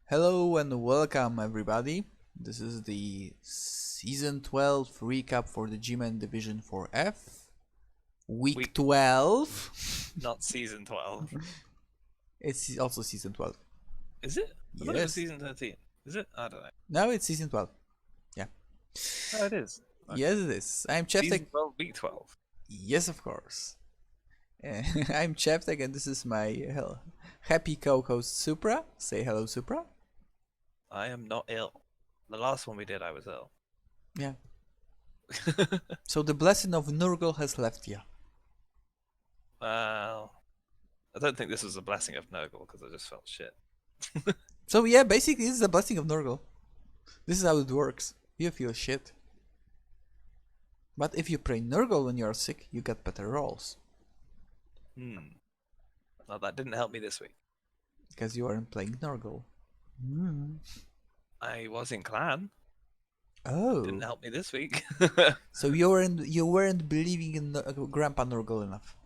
Hello and welcome everybody. This is the season 12 recap for the GMAN Division 4F. Week Week 12. Not season 12. It's also season 12. Is it? I thought it was Yes. season 13. Is it? I don't know. Now it's season 12. Yeah. Oh, it is. Okay. Yes, it is. I'm Cheftek. Season 12, week 12. Yes, of course. I'm Cheftek and this is my happy co-host Supra. Say hello, Supra. I am not ill. The last one we did, I was ill. Yeah. So the blessing of Nurgle has left you. Well, I don't think this was a blessing of Nurgle because I just felt shit. So yeah, basically this is the blessing of Nurgle. This is how it works. You feel shit. But if you pray Nurgle when you're sick, you get better rolls. Well, that didn't help me this week. Because you aren't playing Nurgle. I was in clan. Oh. Didn't help me this week. So you weren't believing in Grandpa Nurgle enough.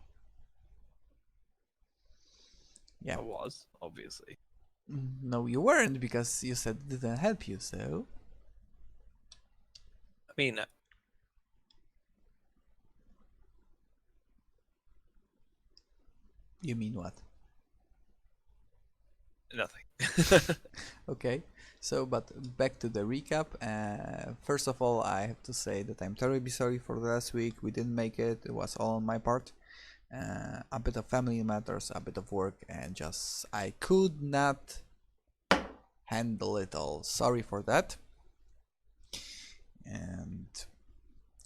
Yeah. I was, obviously. No, you weren't because you said it didn't help you, so. I mean, You mean what? nothing. Okay. So, but back to the recap. First of all, I have to say that I'm terribly sorry for the last week. We didn't make it. It was all on my part. A bit of family matters, a bit of work, and just I could not handle it all. Sorry for that. And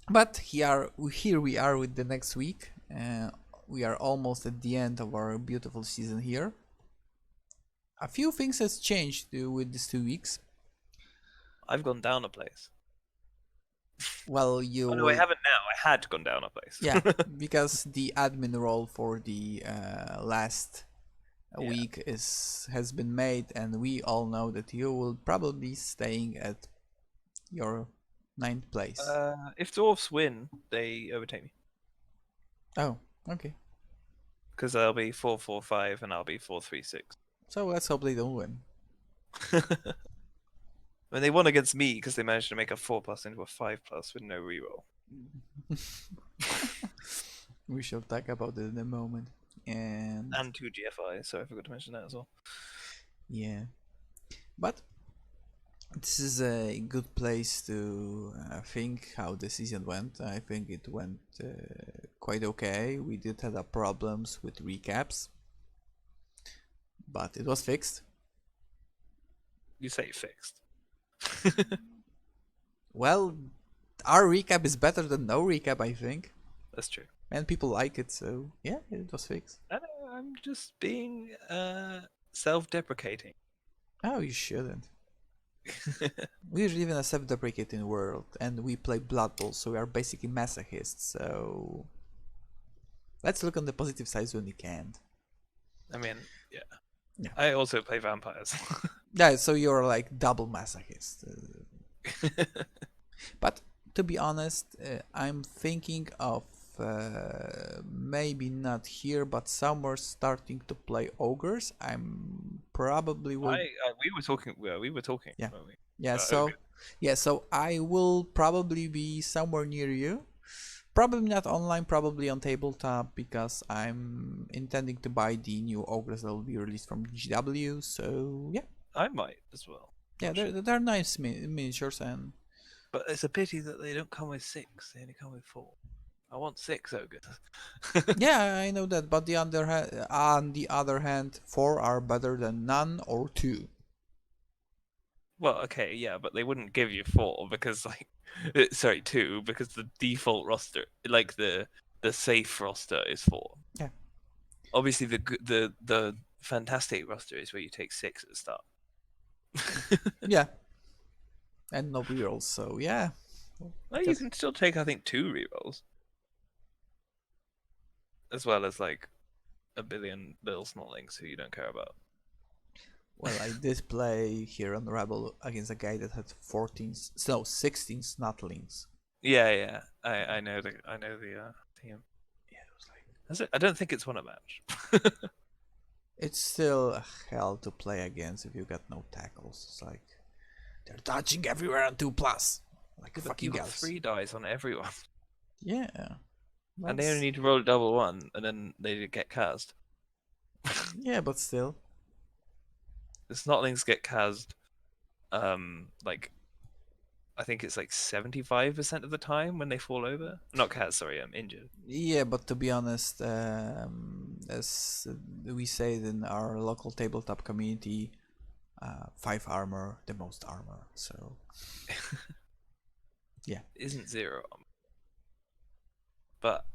but here we are with the next week. We are almost at the end of our beautiful season here. A few things has changed with these 2 weeks. I've gone down a place. Well, you Oh, no, I haven't now. I had gone down a place. yeah, because the admin role for the last Yeah. week has been made, and we all know that you will probably be staying at your 9th place. If dwarfs win, they overtake me. Oh, okay. Because they'll be 4-4-5 and I'll be 4-3-6. So let's hope they don't win. When they won against me because they managed to make a 4+ into a 5+ with no reroll. We shall talk about it in a moment. And 2 GFI, so I forgot to mention that as well. yeah, but this is a good place to think how the season went. I think it went quite okay. We did have problems with recaps, but it was fixed. You say fixed. Well, our recap is better than no recap, I think. That's true. And people like it, so yeah, it was fixed. I'm just being self-deprecating. Oh, you shouldn't. We live in a self-deprecating world, and we play Blood Bowl, so we are basically masochists. So let's look on the positive sides when we can. I mean, yeah. Yeah. I also play vampires. Yeah, so you're like double masochist. But to be honest, I'm thinking of maybe not here, but somewhere starting to play ogres. I'm probably will. we were talking. Well, we were talking. Yeah. Weren't we? Yeah. So Okay. yeah. So I will probably be somewhere near you. Probably not online. Probably on tabletop because I'm intending to buy the new ogres that will be released from GW. So yeah. I might as well. Yeah, Not sure. they're nice miniatures and. But it's a pity that they don't come with 6. They only come with 4. I want 6 ogres. Yeah, I know that, but on the other hand, 4 are better than none or 2. Well, okay, yeah, but they wouldn't give you 4 because, like, sorry, 2 because the default roster, like the safe roster, is 4. Yeah. Obviously, the fantastic roster is where you take 6 at the start. Yeah. And no rerolls, so yeah. Well, you can still take, I think, 2 rerolls, as well as like a billion little snotlings who you don't care about. Well, I did play here on REBBL against a guy that had 16 snotlings. Yeah. I know the team. Yeah, it was like I don't think it's won a match. it's still hell to play against if you got no tackles. It's like they're dodging everywhere on 2+. Like Yeah, but you fucking got else. 3 dice on everyone, Yeah. and they only need to roll a double one, and then they get cast. Yeah, but still. The Snotlings get cast, like I think it's like 75% of the time when they fall over. Not cast, sorry, I'm injured. Yeah, but to be honest, as we say it in our local tabletop community, 5 armor, the most armor. So yeah. Isn't 0. But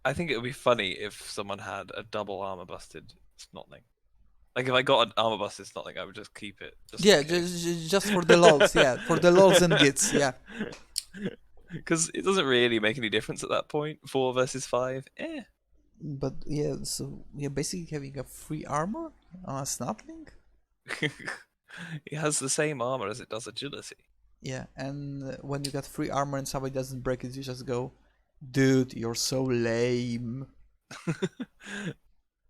I think it would be funny if someone had a double armor busted Snotling. Like if I got an armor busted Snotling, I would just keep it. Just Yeah, in case. just for the lols. Yeah, for the lols and gits. Yeah. Because it doesn't really make any difference at that point. 4 versus 5, eh. But yeah, so yeah, basically having a free armor on a Snotling. It has the same armor as it does agility. Yeah, and when you got free armor and somebody doesn't break it, you just go, dude, you're so lame.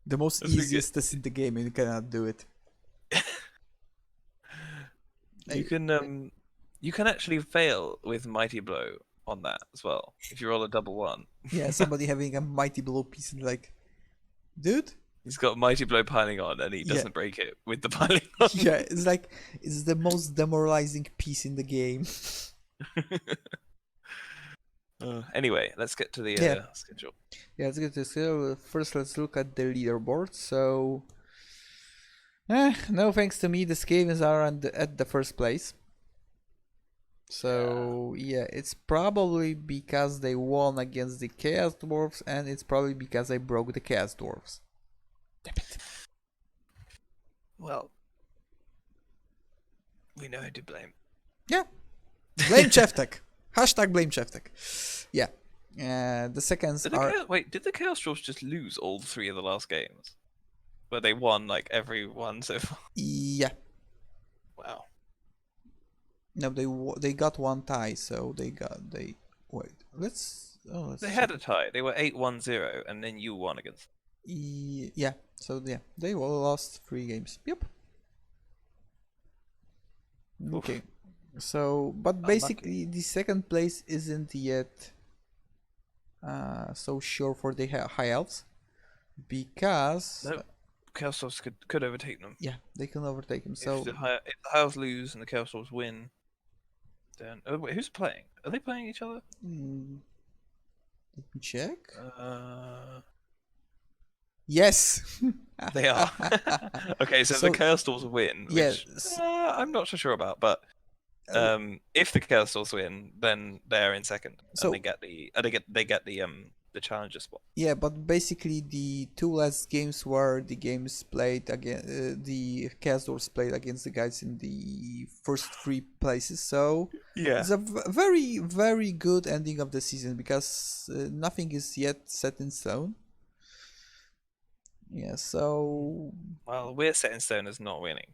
The most I think easiest test in the game, and you cannot do it. you can actually fail with Mighty Blow on that as well if you roll a double one. Yeah, somebody having a mighty blow piece and like, dude. He's got Mighty Blow piling on and he Yeah, doesn't break it with the piling on. yeah. It's like it's the most demoralizing piece in the game. Anyway, let's get to the Yeah. schedule. Yeah, let's get to this. First, let's look at the leaderboard. So, no thanks to me, the Skavens are at the first place. So yeah, it's probably because they won against the Chaos Dwarfs, and it's probably because I broke the Chaos Dwarfs. Damn it. Well, we know who to blame. Yeah. Blame Cheftek. Hashtag blame Cheftek. Yeah. The seconds are... Wait, did the Chaos Dwarfs just lose all 3 of the last games? Where they won like every one so far? Yeah. Wow. No, they got one tie, so they wait. Let's They had a tie. They were 8-1-0, and then you won against. Yeah. So yeah, they all lost 3 games. Yep. Okay. So, but basically, the second place isn't yet so sure for the high elves, because No, Chaos Dwarfs could overtake them. yeah, they can overtake them. So If the high elves lose and the Chaos Dwarfs win, then wait, who's playing? Are they playing each other? let me check. Yes, Yes. they are. Okay, so, So- the Chaos Dwarfs win, which Yes. I'm not so sure about, but if the Chaos Dwarfs win, then they're in second, So- and they get the challenger spot. Yeah, but basically the 2 last games were the games played again. The Chaos Dwarfs played against the guys in the first 3 places. So Yeah. it's a very, very good ending of the season, because nothing is yet set in stone. Yeah, so Well, we're set in stone as not winning.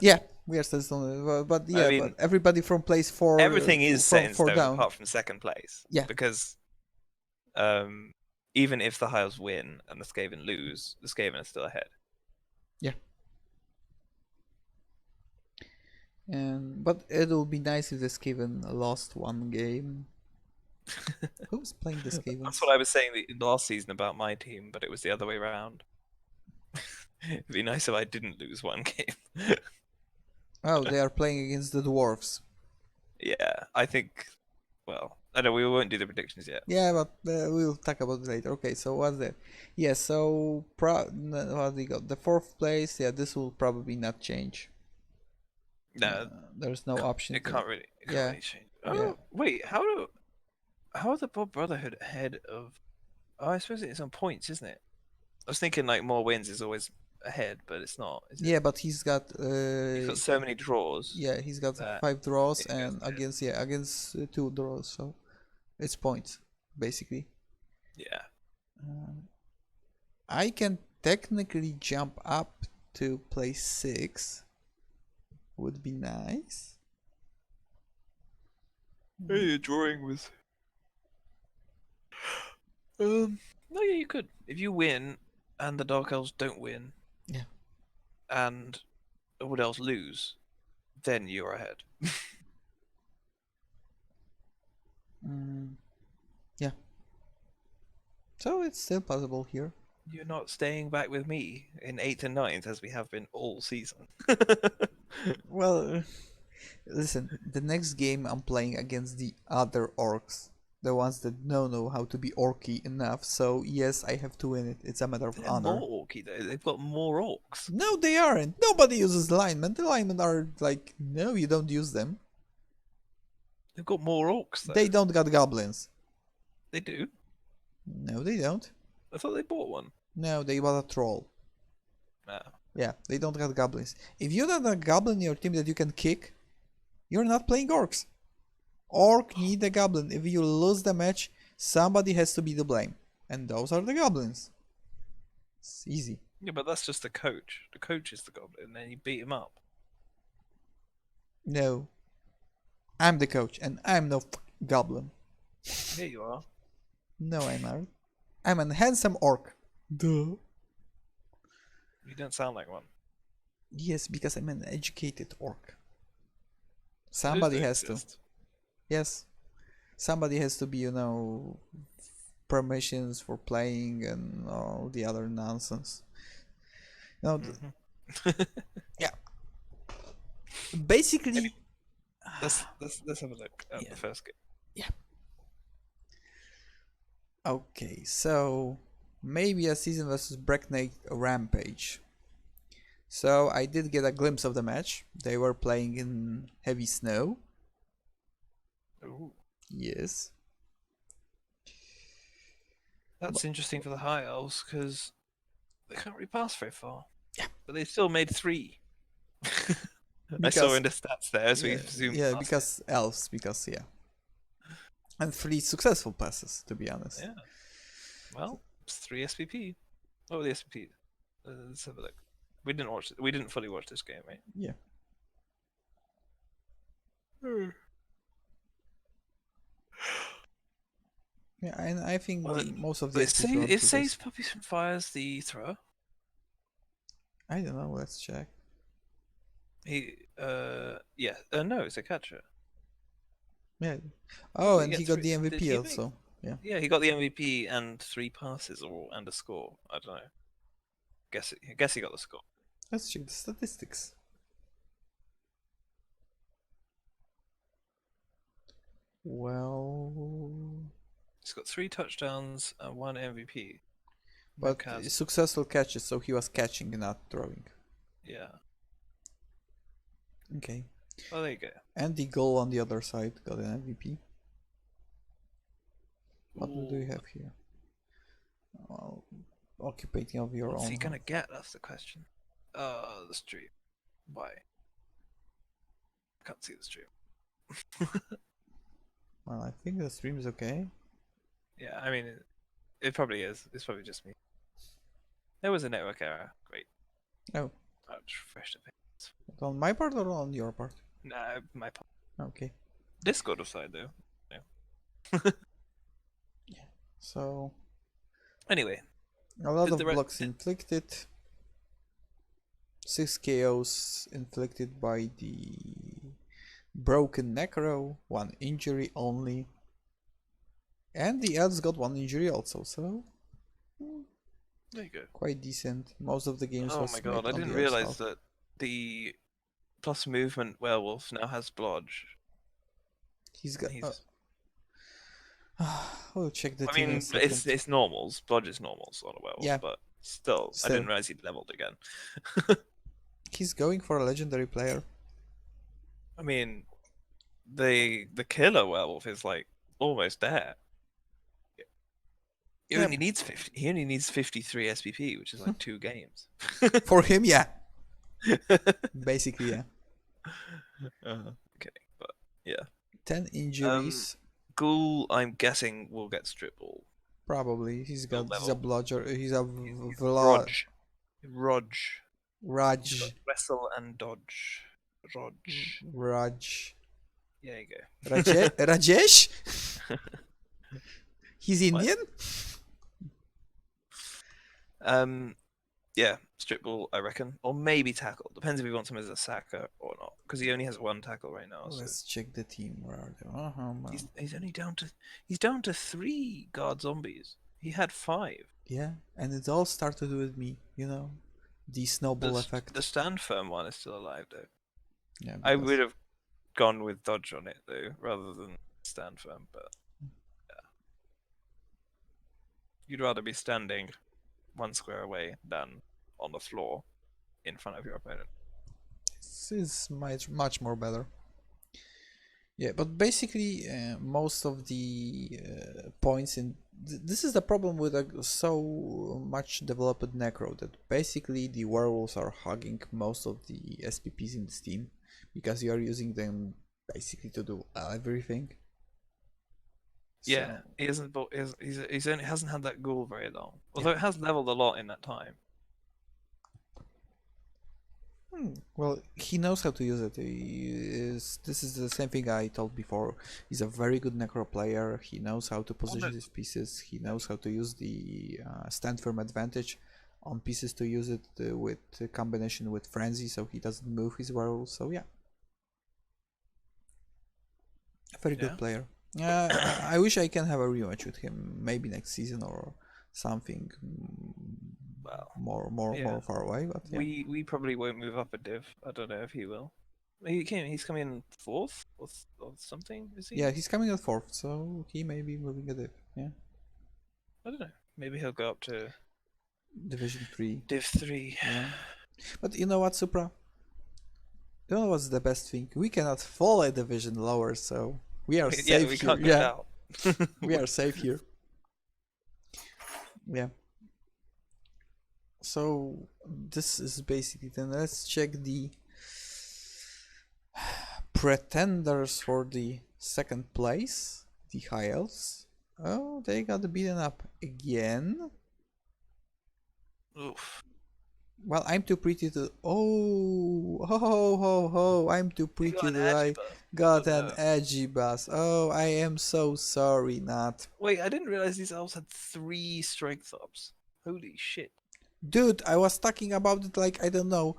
yeah, we are set in stone. But yeah, I mean, but everybody from place 4, everything is set in four stone down. apart from second place. Yeah. Because even if the Hiles win and the Skaven lose, the Skaven are still ahead. But it'll be nice if the Skaven lost 1 game. Who's playing the Skavens? That's what I was saying last season about my team, but it was the other way around. It'd be nice if I didn't lose 1 game. Oh, they are playing against the dwarves. Yeah, I think. Well, I know we won't do the predictions yet. Yeah, but we'll talk about it later. Okay, so what's that? Yeah, so what we got? The 4th place. Yeah, this will probably not change. No, There's no option. it can't really. It can't Yeah. really change. Oh, Yeah. wait, how are the Bob Brotherhood ahead of? Oh, I suppose it's on points, isn't it? I was thinking like more wins is always ahead, but it's not. Is it? Yeah, but he's got He's got so many draws. yeah, he's got that 5 draws, it goes and ahead. against 2 draws, so it's points basically. Yeah. I can technically jump up to place 6. Would be nice. Hey, you're drawing with. No, yeah, you could. If you win and the Dark Elves don't win, and would else lose, then you're ahead. Yeah. So it's still possible here. You're not staying back with me in 8th and 9th as we have been all season. Well, listen, the next game I'm playing against the other orcs. The ones that don't know how to be orky enough. So yes, I have to win it. It's a matter of They're honor. more orky though. They've got more orcs. No, they aren't. Nobody uses linemen. The linemen are like, no, you don't use them. They've got more orcs though. They don't got goblins. They do. No, they don't. I thought they bought one. No, they bought a troll. No. Yeah, they don't got goblins. If you don't have a goblin in your team that you can kick, you're not playing orcs. Orc need a goblin. If you lose the match, somebody has to be to blame. And those are the goblins. It's easy. Yeah, but that's just the coach. The coach is the goblin, and then you beat him up. No. I'm the coach, and I'm no goblin. Yeah, you are. No, I'm not. I'm a handsome orc. Duh. You don't sound like one. Yes, because I'm an educated orc. Somebody has to. Yes. Somebody has to be, permissions for playing and all the other nonsense. Yeah. Basically, Let's have a look at Yeah. the first game. Yeah. Okay, so maybe a season versus Breakneck Rampage. So I did get a glimpse of the match. They were playing in heavy snow. Ooh. Yes. That's interesting for the High Elves because they can't really pass very far. Yeah. But they still made 3. I saw Because- in the stats there, so we Yeah, presume. yeah, because elves, because yeah. And 3 successful passes, to be honest. Yeah. Well, it's 3 SPP. What were the SPP? Let's have a look. We didn't watch it. We didn't fully watch this game, right? Yeah. Yeah, and I think Well, most of the It SPs were says success- Puppies from Fires the thrower. I don't know, let's check. Yeah, no, it's a catcher. Yeah. Oh, Did and he he get got three- the did MVP he make- also. Yeah. Yeah, he got the MVP and 3 passes and a score. I don't know. I guess he got the score. Let's check the statistics. Well, He's got 3 touchdowns and 1 MVP. but Because- successful catches, so he was catching, not throwing. yeah. Okay. Oh, there you go. And the goal on the other side got an MVP. What do we Ooh, have here? Well, occupating of your What's own. he gonna get? That's the question. The stream. Why? I can't see the stream. Well, I think the stream is okay. Yeah, I mean, it probably is. It's probably just me. There was a network error. Great. Oh, I'll just refresh the page. on my part or on your part? Nah, my Okay. Discord aside though. So Anyway, a lot Did of the re- blocks did- inflicted. 6 KOs inflicted by the broken Necro. 1 injury only. And the elves got 1 injury also, so there you go. quite decent. Most of the games Oh was my god, made I on didn't the elves' realize half. that the plus movement werewolf now has blodge. He's got. He's- We'll check the I team in mean, a second. it's normals. Blodge is normals on a werewolf, Yeah. but still, I Still. didn't realize he'd leveled again. He's going for a legendary player. I mean, the killer werewolf is like almost there. He Yeah. only needs 50. He only needs 53 SPP, which is like 2 games. For him, yeah. Basically, yeah. Okay, but yeah, 10 injuries. Ghoul, I'm guessing will get strip ball. Probably. He's a level. bludger. He's a Rog. Raj. Wrestle and dodge. Raj. There you go. Rajesh? He's Indian? Yeah, strip ball, I reckon, or maybe tackle. Depends if he wants him as a sacker or not, because he only has one tackle right now. So Let's check the team. Where are they? he's only down to 3 guard zombies. He had 5. Yeah, and it all started with me, the snowball The effect. stand firm one is still alive though. Yeah, I would because have gone with dodge on it though, rather than stand firm. But yeah, you'd rather be standing 1 square away than on the floor in front of your opponent. this is much more better. Yeah, but basically, most of the points in this is the problem with so much developed necro that basically the werewolves are hugging most of the SPPs in this team because you are using them basically to do everything. Yeah, So, he hasn't. He's only hasn't had that ghoul very long. yeah. Although it has leveled a lot in that time. Well, he knows how to use it. This is the same thing I told before. He's a very good necro player. He knows how to Oh, no. position his pieces. He knows how to use the stand firm advantage on pieces to use it with combination with frenzy, so he doesn't move his werewolf. So yeah, a very good Yeah. player. I wish I can have a rematch with him, maybe next season or something Well, more yeah. far away. But yeah, We probably won't move up a div. I don't know if he will. He's coming in fourth or something. Is he? yeah, he's coming at fourth, so he may be moving a div. Yeah. I don't know. Maybe he'll go up to Division 3. Div 3. Yeah. But you know what, Supra? You know what's the best thing? We cannot fall a division lower, so we are Yeah, safe we here. can't go Yeah, down. we are safe here. Yeah. So this is basically then let's check the pretenders for the second place, the High Elves. Oh, they got beaten up again. Oof. Well, I'm too pretty to. Oh, ho, ho, ho, ho! I'm too He pretty got an that edgy I buff. Oh got an no. edgy bus. Oh, I am so sorry, Nat. Wait, I didn't realize these elves had 3 strength ups. Holy shit. Dude, I was talking about it like, I don't know,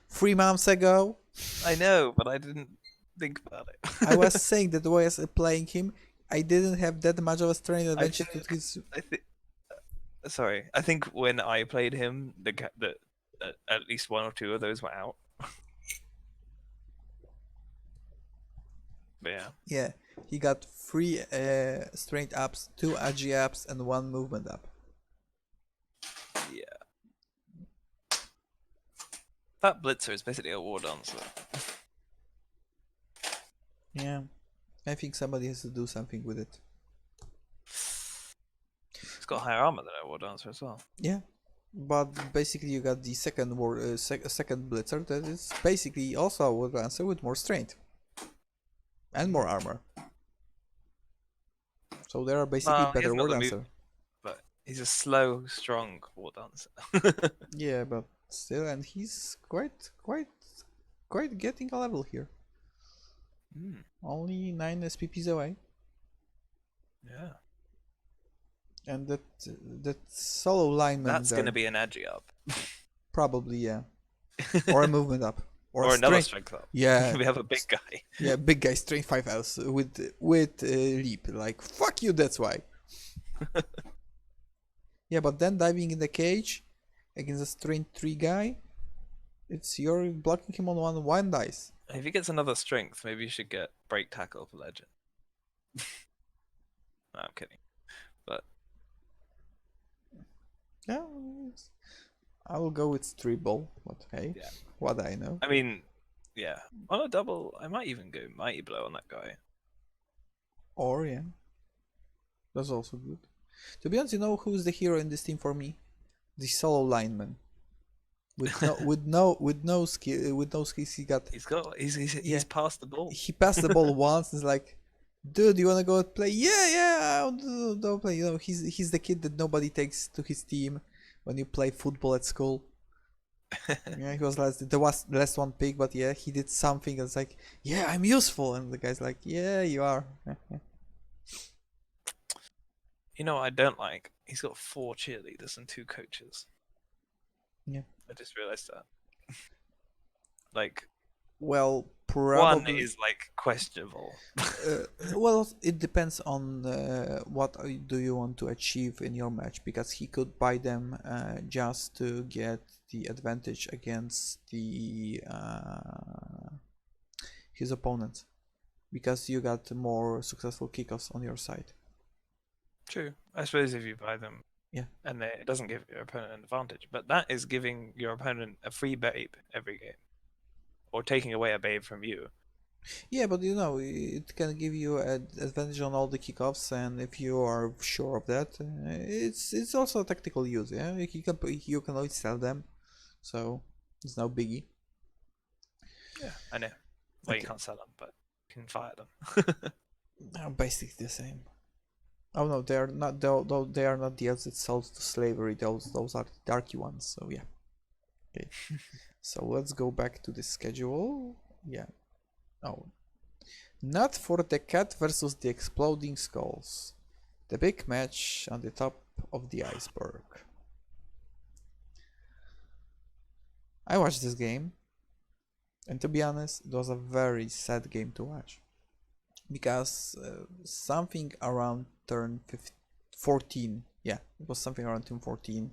3 months ago. I know, but I didn't think about I was it. saying that when I was playing him, I didn't have that much of a strength I advantage to think his. I think sorry. I think when I played him, at least 1 or 2 of those were out. But yeah, Yeah, he got 3 strength ups, 2 ag ups, and 1 movement up. yeah. That Blitzer is basically a war dancer. Yeah, I think somebody has to do something with it. He's got higher armor than a war dancer as well. Yeah, but basically you got the second blitzer that is basically also a war dancer with more strength and more armor. So they are basically Well, he better hasn't got war the move, dancer. but he's a slow, strong war dancer. Yeah, but still, and he's quite getting a level here. Mm, Only 9 SPPs away, yeah. and that solo lineman That's gonna there be an edgy up. probably, yeah, or a movement up or a Or another strength. strength up. Yeah, We have a big guy. yeah, big guy strength 5 else with leap. Like fuck you, that's why. Yeah, but then diving in the cage against a strength 3 guy, you're blocking him on one dice. If he gets another strength, maybe you should get break tackle for legend. No, I'm kidding. But Yeah, I will go with street ball, but hey, yeah, what I know. I mean, yeah, on a double, I might even go mighty blow on that guy. Or yeah, that's also good. To be honest, you know who's the hero in this team for me? The solo lineman. With no skill with no skills he got. He's Yeah, passed the ball. he passed the ball once. And it's like, dude, you wanna go play? Yeah, I'll don't play. He's the kid that nobody takes to his team when you play football at school. Yeah, he was the last one pick, but yeah, he did something that's like, yeah, I'm useful, and the guy's like, yeah, you are. You know what I don't like? He's got 4 cheerleaders and 2 coaches. Yeah. I just realized that. Like Well, one probably. is like questionable. Well, it depends on what do you want to achieve in your match, because he could buy them just to get the advantage against the his opponent, because you got more successful kickoffs on your side. True. I suppose if you buy them Yeah. and it doesn't give your opponent an advantage, but that is giving your opponent a free babe every game, or taking away a babe from you. Yeah, but you know, it can give you an advantage on all the kickoffs, and if you are sure of that, it's also a tactical use. Yeah, you can always sell them, so it's no biggie. Yeah, I know. Well, you Okay, can't sell them, but you can fire them. basically the same. Oh no, they are not. Though they are not deals that sold to slavery. Those are the darky ones. So yeah. Okay. So let's go back to the schedule. Yeah. Oh, not for the cat versus the exploding skulls. The big match on the top of the iceberg. I watched this game, and to be honest, it was a very sad game to watch, because something around turn 14, yeah, it was something around turn 14,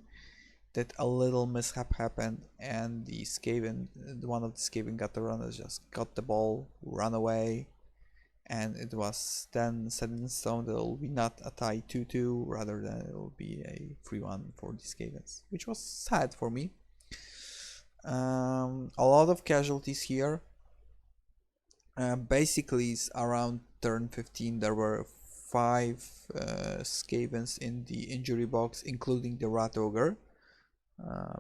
that a little mishap happened, and the Skaven, one of the Skaven got the runners just got the ball, ran away, and it was then set in stone that it will be not a tie 2-2, rather than it will be a 3-1 for the Skavens, which was sad for me. A lot of casualties here. Basically, around turn 15, there were 5 Skavens in the injury box, including the Rat Ogre.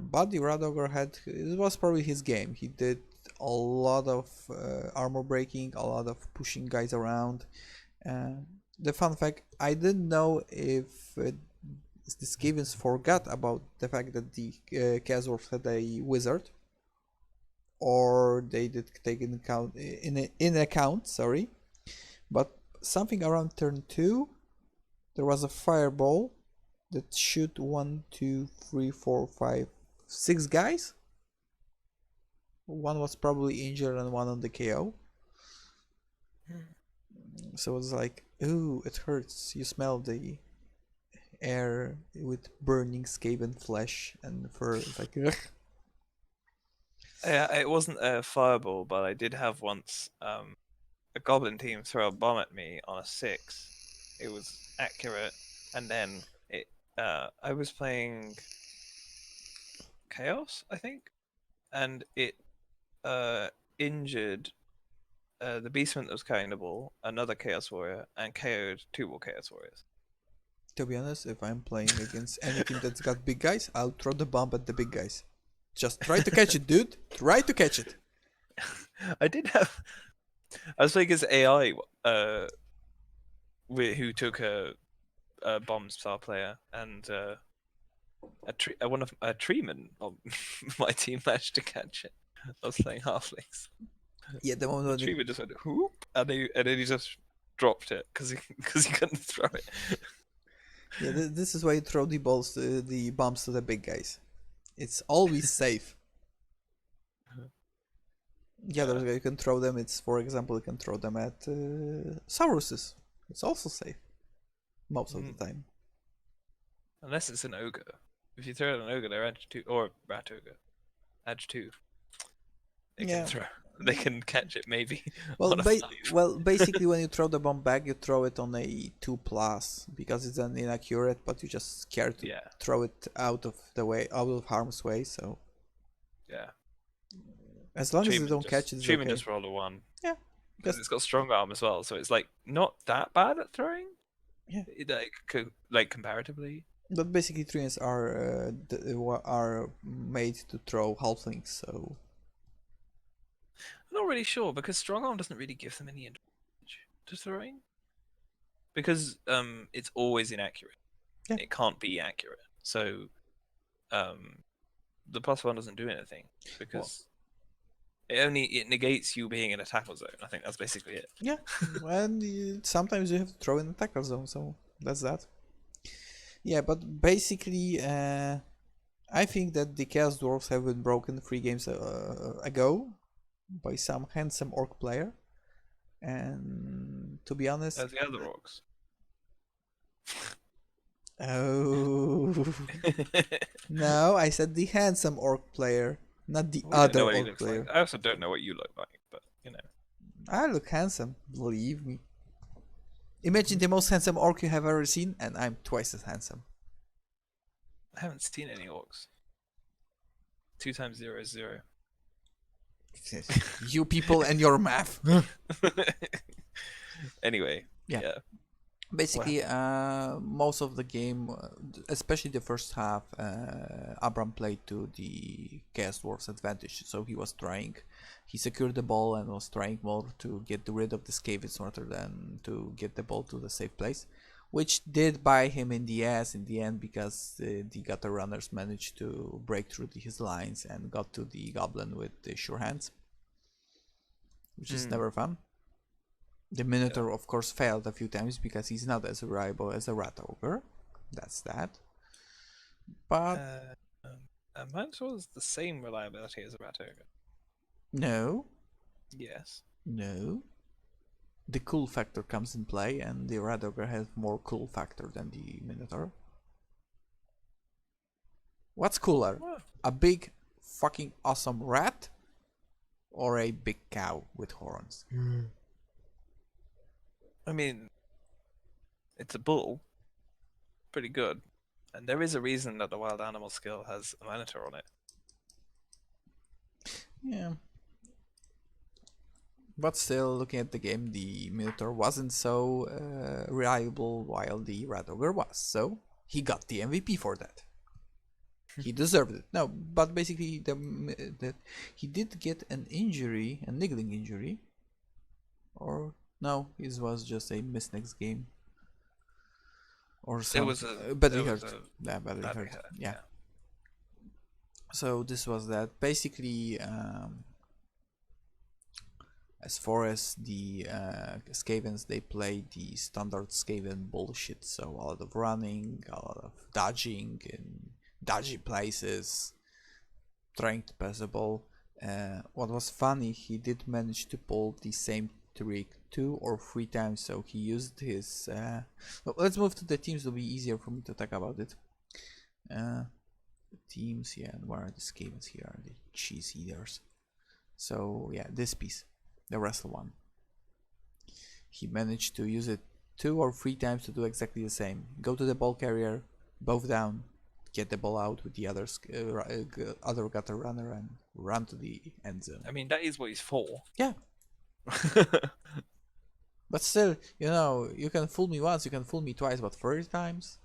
But the Rat Ogre it was probably his game. He did a lot of armor breaking, a lot of pushing guys around. The fun fact, I didn't know if the Skavens forgot about the fact that the Chaos had a wizard, or they did take in account, sorry. But something around turn 2, there was a fireball that shoot 1, 2, 3, 4, 5, 6 guys. One was probably injured and one on the KO. So it's like, ooh, it hurts. You smell the air with burning Skaven flesh and fur. It's like, ugh. Yeah, it wasn't a fireball, but I did have once a goblin team throw a bomb at me on a 6. It was accurate, and then I was playing Chaos, I think, and it injured the beastman that was carrying the ball, another Chaos Warrior, and KO'd 2 more Chaos Warriors. To be honest, if I'm playing against any team that's got big guys, I'll throw the bomb at the big guys. Just try to catch it, dude. Try to catch it. I did have. I was playing against AI, who took a bomb star player, and one of a treeman on my team managed to catch it. I was playing halflings. Yeah, the moment The when treeman just went whoop, and then he just dropped it because he couldn't throw it. yeah, this is why you throw the bombs to the big guys. It's always safe. Yeah, Yeah. there's you can throw them. It's, for example, you can throw them at Sauruses. It's also safe most of the time. Unless it's an ogre. If you throw it at an ogre, they're edge 2, or rat ogre, edge 2. They can Yeah. throw. They can catch it maybe Well, on a 5. basically, when you throw the bomb back, you throw it on a 2+, because it's an inaccurate, but you just scared to Yeah. throw it out of the way, out of harm's way. So Yeah. as long as you don't catch it, it's Treeman okay. just rolled a 1. Yeah, Because because it's got strong arm as well, so it's like not that bad at throwing. yeah, Like comparatively. but basically, trees are made to throw halflings. So I'm not really sure because strong arm doesn't really give them any advantage to throwing. Because it's always inaccurate. yeah, It can't be accurate. So um the +1 doesn't do anything well, because it negates you being in a tackle zone. I think that's basically it. yeah, and sometimes you have to throw in the tackle zone. So that's that. Yeah, but basically, I think that the Chaos Dwarfs have been broken 3 games ago by some handsome orc player, and to be honest, The other orcs. oh no, I said the handsome orc player, not the We don't know other what he orc looks like. player. I also don't know what you look like, but you know. I look handsome, believe me. Imagine the most handsome orc you have ever seen, and I'm twice as handsome. I haven't seen any orcs. 2 times 0 is 0. You people and your math. Anyway, Yeah. yeah. Basically, most of the game, especially the first half, Abram played to the Chaos Dwarf's advantage. So he secured the ball and was trying more to get rid of the Skavens rather than to get the ball to the safe place, which did bite him in the ass in the end because the gutter runners managed to break through his lines and got to the goblin with the sure hands, which is never fun. The Minotaur, of course, failed a few times because he's not as reliable as a Rat Ogre. That's that. But Minotaur is the same reliability as a Rat Ogre. no, Yes. no. The cool factor comes in play, and the Rat Ogre has more cool factor than the Minotaur. What's cooler? What? A big, fucking awesome rat, or a big cow with horns? I mean, it's a bull. Pretty good. And there is a reason that the wild animal skill has a Minotaur on it. Yeah. But still, looking at the game, the Minotaur wasn't so reliable while the Rat Ogre was. So he got the MVP for that. He deserved it. No, but basically, he did get an injury, a niggling injury. Or no, it was just a miss next game. Or something. It was a badly hurt. Yeah, badly hurt. Yeah. Yeah. So this was that. Basically, as far as the Skavens, they play the standard Skaven bullshit. So a lot of running, a lot of dodging in dodgy places, trying to pass the ball. What was funny, he did manage to pull the same trick 2 or 3 times. So he used his. Let's move to the teams. It'll be easier for me to talk about it. The teams, yeah, and where are the Skavens? Here are the cheese eaters. So yeah, this piece, the wrestle one. He managed to use it 2 or 3 times to do exactly the same. Go to the ball carrier, both down, get the ball out with the other gutter runner and run to the end zone. I mean, that is what he's for. Yeah. But still, you can fool me once, you can fool me twice, but 30 times?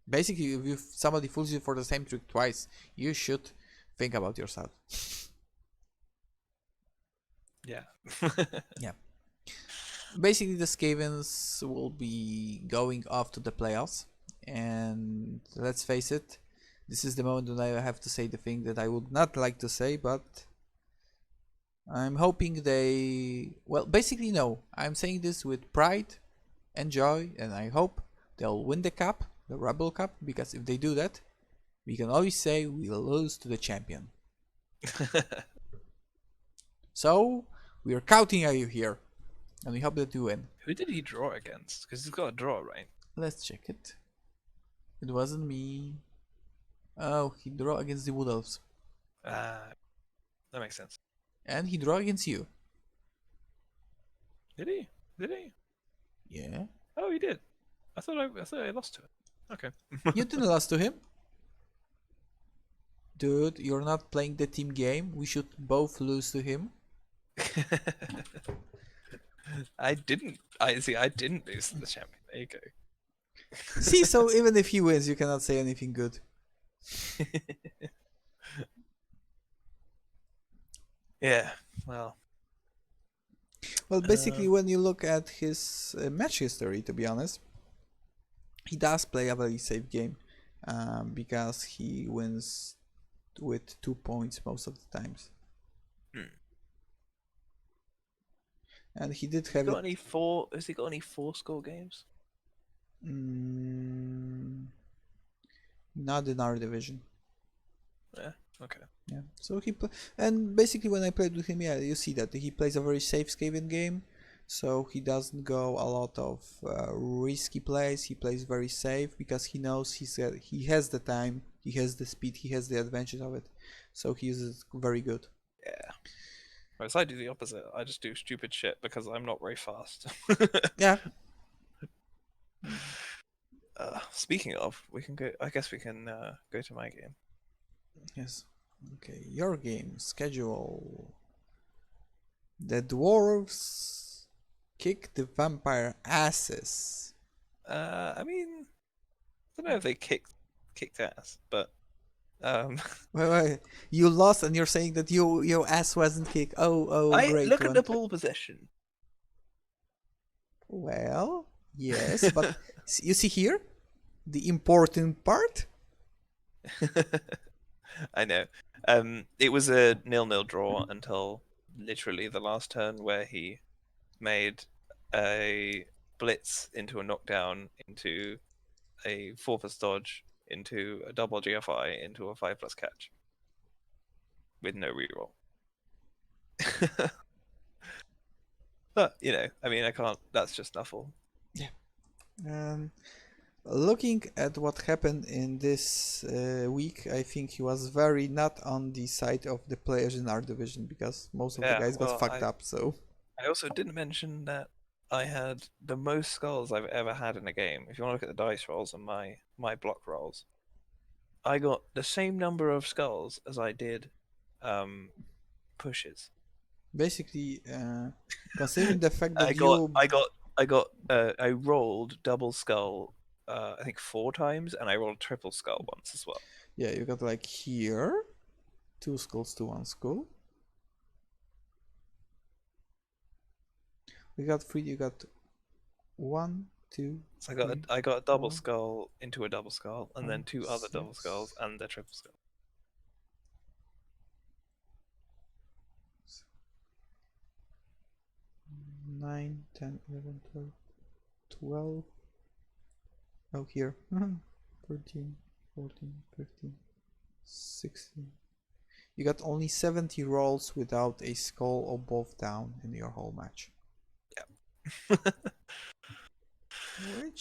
Basically, if somebody fools you for the same trick twice, you should think about yourself. Yeah. Yeah. Basically, the Skavens will be going off to the playoffs, and let's face it, this is the moment when I have to say the thing that I would not like to say, but I'm hoping basically no, I'm saying this with pride and joy, and I hope they'll win the cup, the REBBL Cup, because if they do that, we can always say we'll lose to the champion. So, we are counting on you here, and we hope that you win. Who did he draw against? Because he's got a draw, right? Let's check it. It wasn't me. Oh, he drew against the Wood Elves. That makes sense. And he drew against you. Did he? Did he? Yeah. Oh, he did. I thought I lost to it. Okay. You didn't lose to him. Dude, you're not playing the team game. We should both lose to him. I didn't. I didn't lose to the champion. There you go. See, so even if he wins, you cannot say anything good. Yeah. Well. Well, basically, when you look at his match history, to be honest, he does play a very safe game because he wins with 2 points most of the times. And he did have. Has he got any 4-score games? Not in our division. Okay. Yeah. So and basically when I played with him, yeah, you see that he plays a very safe Skaven game. So he doesn't go a lot of risky plays. He plays very safe because he knows he has the time, he has the speed, he has the advantage of it. So he uses very good. Yeah. Whereas I do the opposite. I just do stupid shit because I'm not very fast. Yeah. Speaking of, we can go. I guess we can go to my game. Yes. Okay. Your game schedule. The dwarves kick the vampire asses. I mean, I don't know if they kicked ass, but um, Wait. You lost, and you're saying that your ass wasn't kicked. Oh, I great look at one. the ball possession. Well, yes, but you see here the important part. I know. It was a 0-0 draw until literally the last turn where he made a blitz into a knockdown into a 4+ dodge into a double GFI into a 5+ catch with no reroll. But I mean, I can't. That's just Nuffle. Yeah. Um, Looking at what happened in this week, I think he was very not on the side of the players in our division because most of the Yeah. guys got Well, fucked up. So I also didn't mention that I had the most skulls I've ever had in a game. If you want to look at the dice rolls and my block rolls, I got the same number of skulls as I did pushes. basically, considering the fact that I got you, I got I got I rolled double skull I think 4 times, and I rolled triple skull once as well. yeah, you got like here 2 skulls to 1 skull. We got three. You got 1, 2, So 3, I got a double 4, skull into a double skull, and 5, then 2 other double skulls 6, and the triple skull. 9, 10, 11, 12, 12. Oh, here. 13, 14, 15, 16. You got only 70 rolls without a skull or both down in your whole match. Yeah.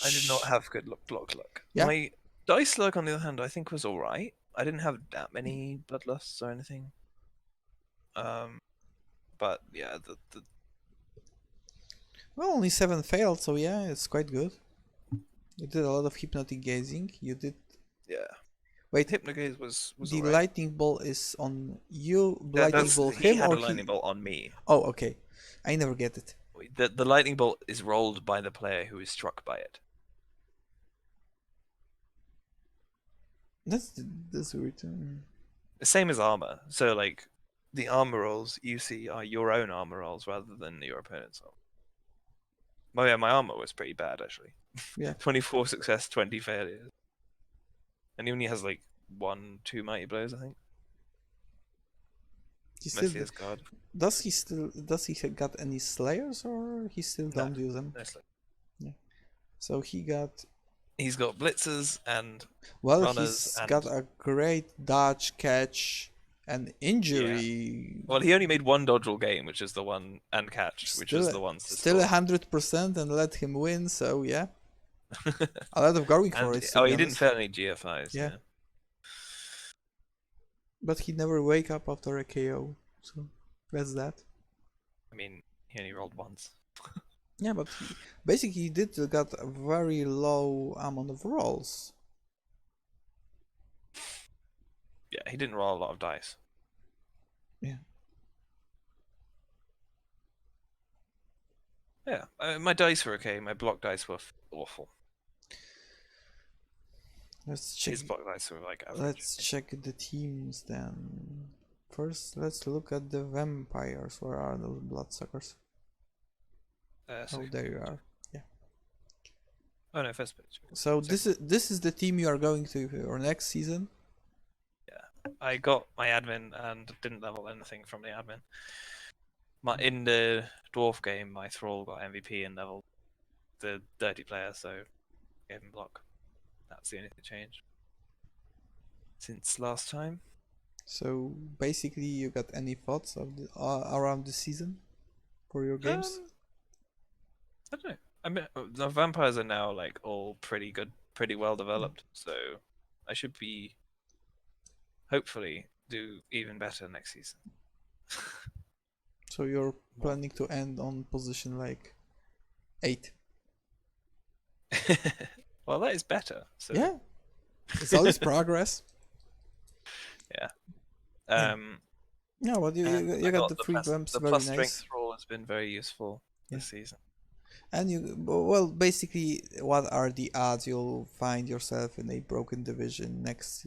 I did not Which, have good block luck. yeah, My dice luck, on the other hand, I think was all right. I didn't have that many bloodlusts or anything. Um, but yeah, the well, only 7 failed, so yeah, it's quite good. You did a lot of hypnotic gazing. You did. yeah, Wait, Hypnogaze was the all right. lightning bolt is on you, That, lightning that's bolt he him, had or a lightning he. bolt on me. Oh, okay. I never get it. The lightning bolt is rolled by the player who is struck by it. That's that's weird. The same as armor. So like the armor rolls you see are your own armor rolls rather than your opponent's roll. Well, yeah, my armor was pretty bad actually. Yeah. 24 success, 20 failures, and he only has like 1, 2 mighty blows, I think. He still Messiah's guard. does he got any slayers or he still No, don't use them? no slip. Yeah. So he got He's got blitzers and well runners he's got and a great dodge catch and yeah. injury. Well, he only made one dodge all game, which is the one, and catch, which Still is the ones to still score. 100% and let him win. So yeah, a lot of going for And it to oh, be he didn't honest. fail any GFIs. Yeah, Yeah. but he never wake up after a KO. So that's that. I mean, he only rolled once. Yeah, but basically he did got a very low amount of rolls. Yeah, he didn't roll a lot of dice. Yeah. Yeah, my dice were okay. My block dice were awful. Let's check. His block dice were like average. Let's check the teams then. First, let's look at the vampires. Where are those bloodsuckers? So, Oh, there you are. Yeah. oh no, first page. So this is the team you are going to your next season. Yeah, I got my admin and didn't level anything from the admin. In the dwarf game, my thrall got MVP and leveled the dirty player, so gave him block. That's the only thing that changed since last time. So basically, you got any thoughts of around the season for your games? I don't know. I mean, the vampires are now like all pretty good, pretty well developed. So I should be hopefully do even better next season. So you're More. planning to end on position like 8? Well, that is better. So Yeah, it's always progress. yeah. Yeah. Um, Yeah, but you and you, I you got got the free bumps, the very plus strength nice. roll has been very useful Yeah. this season. And well, basically, what are the odds you'll find yourself in a broken division next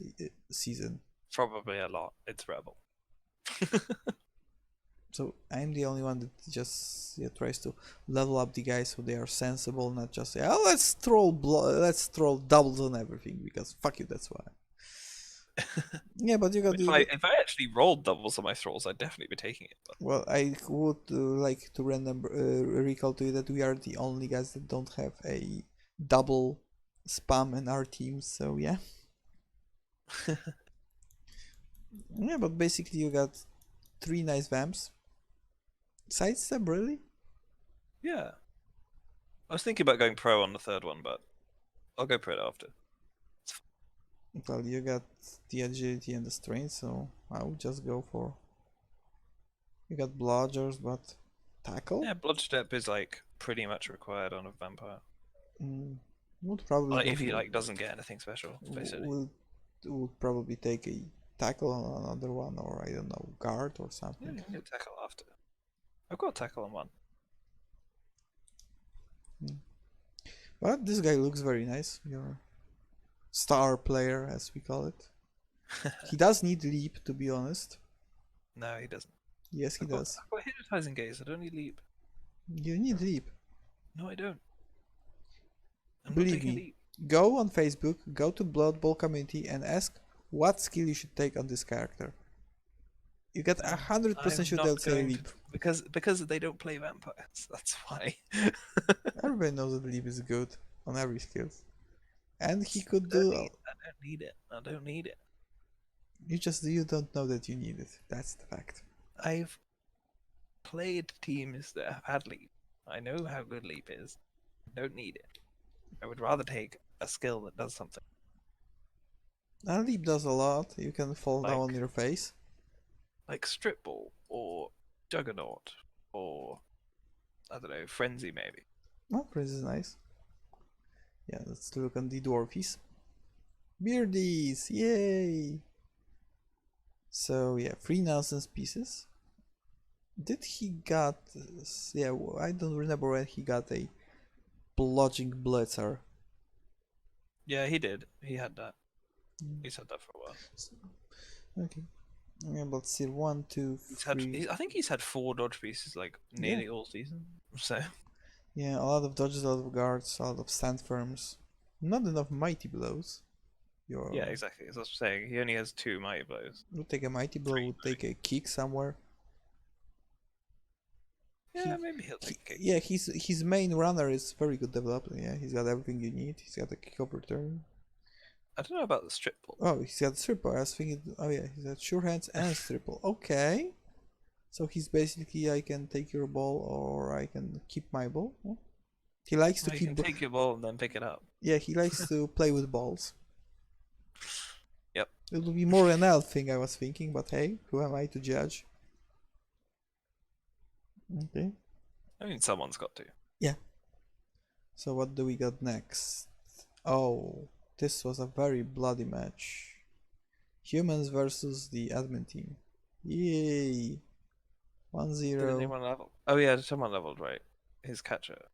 season? Probably a lot. It's Rebel. So I'm the only one that just tries to level up the guys so they are sensible, not just say, oh, let's troll doubles on everything because fuck you, that's why. Yeah, but If I actually rolled doubles on my thralls, I'd definitely be taking it. But well, I would like to remember, recall to you that we are the only guys that don't have a double spam in our teams. So yeah, yeah. But basically, you got 3 nice vamps. Sidestep, really? yeah, I was thinking about going pro on the third one, but I'll go pro after. Well, you got the agility and the strength, so I would just go for. You got blodgers, but tackle Yeah, blood step is like pretty much required on a vampire. mm, would probably Like, go if he for. like doesn't get anything special, basically. Would would probably take a tackle on another one, or I don't know, guard or Yeah, something. you can get tackle after. I've got tackle on one. Mm. But this guy looks very nice. Your star player, as we call it. He does need leap, to be honest. No, he doesn't. Yes, he does. I've got hypnotizing gaze. I don't need leap. You need leap. No, I don't. I'm not Believe taking me. leap. Go on Facebook, go to Blood Bowl community, and ask what skill you should take on this character. You get No, 100% I'm sure they'll not say going to leap. because they don't play vampires. That's why. Everybody knows that leap is good on every skill, and he could I don't do. need. I don't need it. I don't need it. You don't know that you need it. That's the fact. I've played teams that have had leap. I know how good leap is. I don't need it. I would rather take a skill that does something And leap does a lot. You can fall down on like your face. strip ball or juggernaut or I don't know, frenzy maybe. Oh, this is nice. Yeah, let's look on the dwarfies. Beardies, yay! So yeah, 3 nonsense pieces. Did he got? Yeah, I don't remember when he got a bludgeoning blitzer. Yeah, he did. He had that. He's had that for a while. Okay. Yeah, let's see. One, two, three. I think he's had 4 dodge pieces like Yeah. nearly all season. So Yeah, a lot of dodges, a lot of guards, a lot of stand firms. Not enough mighty blows. yeah, You're exactly. As I was saying, he only has 2 mighty blows. would take a mighty blow, 3. would take a kick somewhere. Yeah, maybe he'll take a kick. Yeah, his main runner is very good developed. Yeah, he's got everything you need. He's got a kick up return. I don't know about the strip ball. Oh, he's got triple. I was thinking. Oh yeah, he's got sure hands and triple. Okay, so he's basically I can take your ball or I can keep my ball. Yeah. He likes to Well, you keep. can take your ball and then pick it up. Yeah, he likes to play with balls. Yep. It will be more an elf thing I was thinking, but hey, who am I to judge? Okay. I mean, someone's got to. Yeah. So what do we got next? Oh, this was a very bloody match. Humans versus the admin team. Yay! 1-0. Did anyone level? Oh yeah, someone leveled, right? His catcher.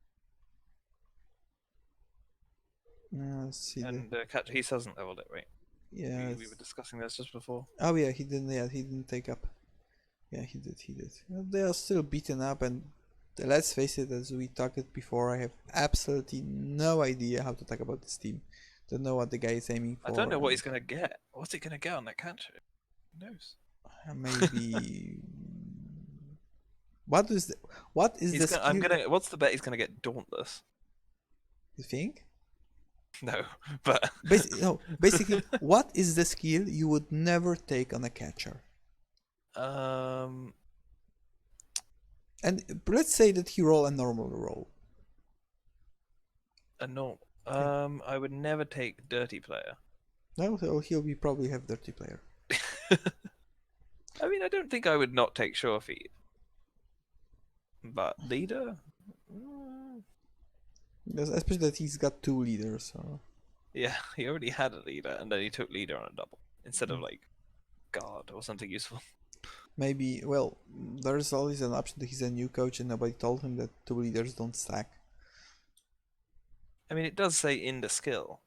Let's see And catcher, he hasn't leveled it, right? yeah. We were discussing this just before. Oh yeah, he didn't. Yeah, he didn't take up. Yeah, he did. He did. They are still beaten up, and let's face it, as we talked it before, I have absolutely no idea how to talk about this team. Don't know what the guy is aiming for. I don't know what he's gonna get. What's he gonna get on that catcher? Who knows? Maybe. What is the? What is He's the gonna, I'm skill? gonna. What's the bet he's gonna get? Dauntless. You think? No, but Basically, what is the skill you would never take on a catcher? um, And let's say that he roll a normal roll. no, Yeah. I would never take dirty player. No, so he'll be probably have dirty player. I mean, I don't think I would not take sure feet, but leader. Because especially that he's got two leaders. So Yeah, he already had a leader, and then he took leader on a double instead of like guard or something useful. maybe, well, there's always an option that he's a new coach and nobody told him that two leaders don't stack. I mean, it does say in the skill.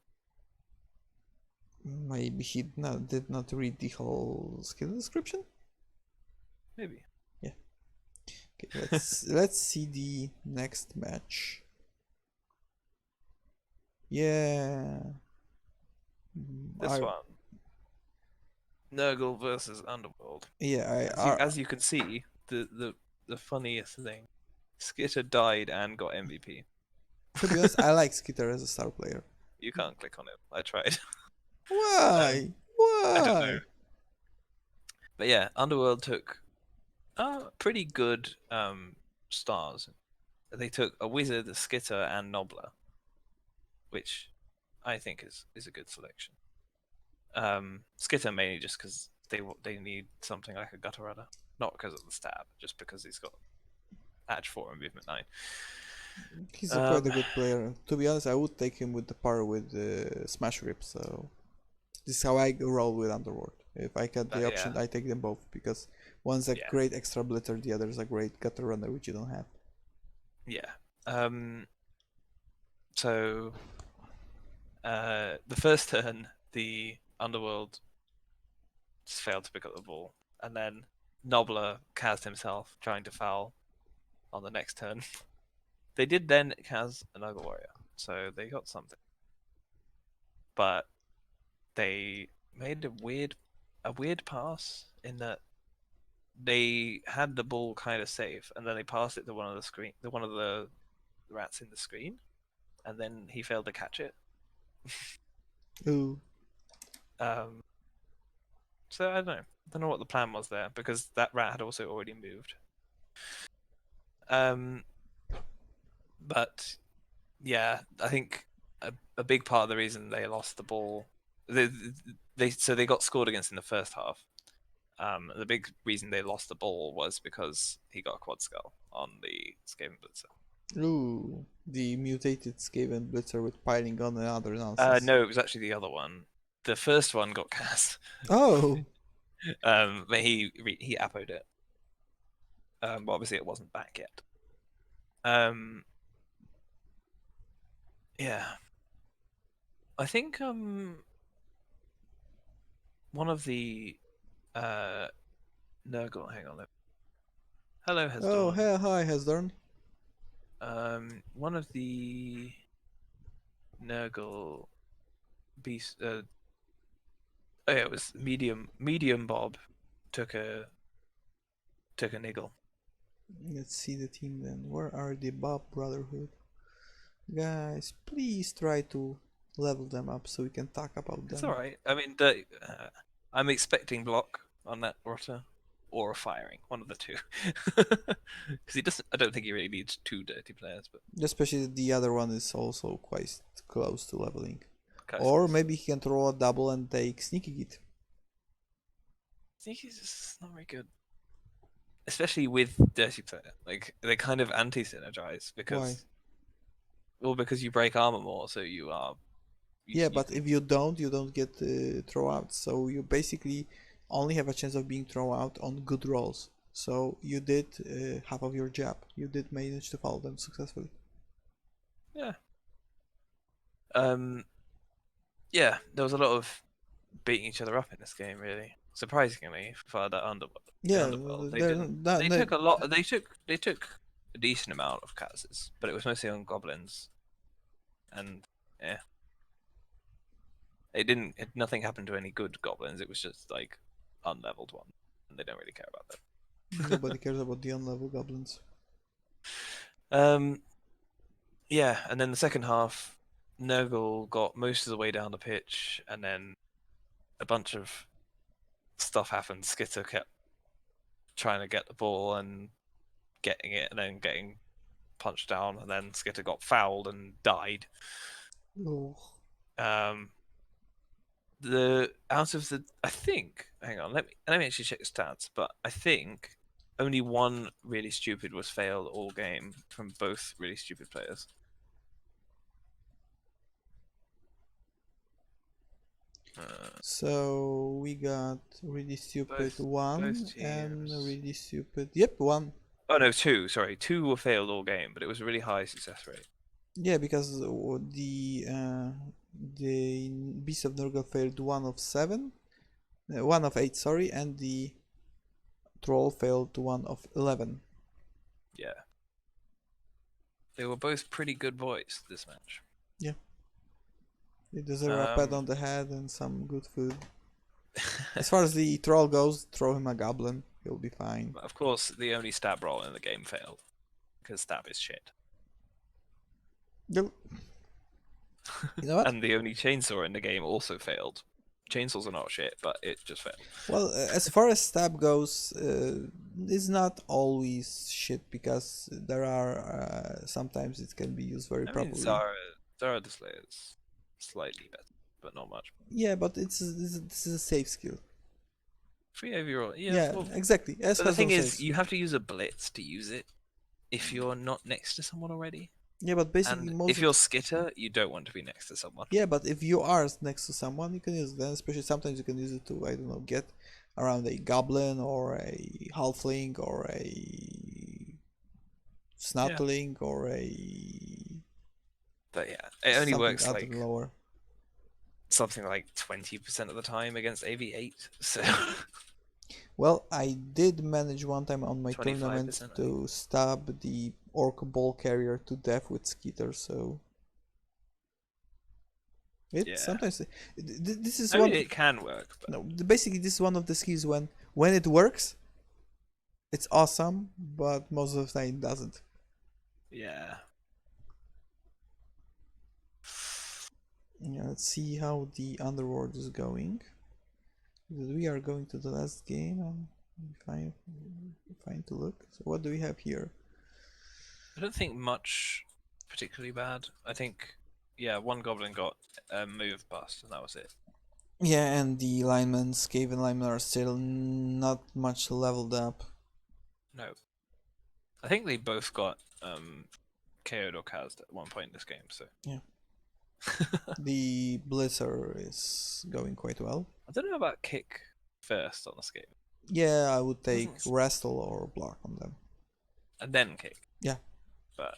Maybe he did not read the whole skill description. Maybe. Yeah. Okay, let's see the next match. Yeah. This one, Nurgle versus Underworld. Yeah, As you can see, the funniest thing, Skitter died and got MVP. to be honest, I like Skitter as a star player. You can't click on it. I tried. Why? I don't know. Why? But yeah, Underworld took pretty good stars. They took a wizard, a skitter, and Nobbler, which I think is a good selection. Skitter mainly just because they need something like a gutter rudder, not because of the stab, just because he's got edge 4 and movement 9. He's quite a good player. To be honest, I would take him with the par with Smash Rip. So this is how I roll with Underworld. If I get the option, Yeah. I take them both because one's a Yeah. great extra blitter, the other is a great gutter runner, which you don't have. Yeah. So the first turn, the Underworld just failed to pick up the ball, and then Nobbler cast himself trying to foul on the next turn. They did then cast another warrior, so they got something. But they made a weird pass in that they had the ball kind of safe, and then they passed it to one of the rats in the screen, and then he failed to catch it. Ooh. So I don't know. I don't know what the plan was there because that rat had also already moved. But yeah, I think a big part of the reason they lost the ball, they got scored against in the first half. The big reason they lost the ball was because he got a quad skull on the Skaven Blitzer. Ooh. The mutated Skaven Blitzer with piling on and other nonsense. No, it was actually the other one. The first one got cast. Oh. But he appoed it. But obviously it wasn't back yet. Yeah. I think one of the Nurgle. Hang on. Hello, Oh, Hesdorn. hey, hi, Hesdorn. One of the Nurgle beast. Oh yeah, it was medium Bob took a niggle. Let's see the team then. Where are the Bob Brotherhood? Guys, please try to level them up so we can talk about It's them. all right. I mean, I'm expecting block on that rotter or a firing, one of the two, because he doesn't. I don't think he really needs two dirty players, but Especially the other one is also quite close to leveling. Kaiser's. Or maybe he can throw a double and take Sneaky Git. Sneaky's just not very good, especially with dirty player. Like they kind of anti-synergize because Why? because you break armor more, so you are. Yeah, but if you don't get throw out. So you basically only have a chance of being thrown out on good rolls. So you did half of your job. You did manage to follow them successfully. Yeah. Yeah, there was a lot of beating each other up in this game. Really, surprisingly, for that Yeah, underworld, they they're didn't. not, They took a lot. They took a decent amount of casters, but it was mostly on goblins, and yeah, nothing happened to any good goblins. It was just like unleveled ones, and they don't really care about that. nobody cares about the unlevel goblins. Yeah, and then the second half, Nurgle got most of the way down the pitch, and then a bunch of stuff happened. Skitter kept trying to get the ball and getting it, and then getting punched down, and then Skitter got fouled and died. Oh. Um, I think, hang on, let me actually check the stats, but I think only one really stupid was failed all game from both really stupid players. So we got really stupid Both one and teams. really stupid. Yep, one. Oh no, two. Sorry, two were failed all game, but it was a really high success rate. Yeah, because the Beast of Nurgle failed 1 of 7, 1 of 8, sorry, and the Troll failed 1 of 11. Yeah, they were both pretty good boys this match. Yeah, they deserve a pat on the head and some good food. As far as the Troll goes, throw him a goblin, he'll be fine. Of course, the only stab roll in the game failed because stab is shit. You know what? And the only chainsaw in the game also failed. Chainsaws are not shit, but it just failed. Well, as far as stab goes, it's not always shit because there are sometimes it can be used very properly. Zara the Slayer is slightly better, but not much. Yeah, but this is a safe skill. Free overall, Yeah, exactly. As but the thing is, saves. you have to use a blitz to use it if you're not next to someone already. Yeah, but basically And if you're Skitter, you don't want to be next to someone. Yeah, but if you are next to someone, you can use it. Then, especially sometimes you can use it to, I don't know, get around a goblin or a halfling or a snotling or a. But yeah, it only works like lower. Something like 20% of the time against AV8. So. Well, I did manage one time on my tournament to stab the orc ball carrier to death with Skeeter, so sometimes this is one. It can work. But... No, basically this is one of the skills when it works, it's awesome, but most of the time it doesn't. Yeah. Yeah, let's see how the Underworld is going. We are going to the last game and fine to look. So what do we have here? I don't think much particularly bad. I think, yeah, one goblin got a move bust and that was it. Yeah, and the linemen, Skaven linemen, are still not much leveled up. No. I think they both got KO'd or cast at one point in this game, so. Yeah. The Blitzer is going quite well. I don't know about kick first on this game. Yeah, I would take wrestle or block on them. And then kick. Yeah. But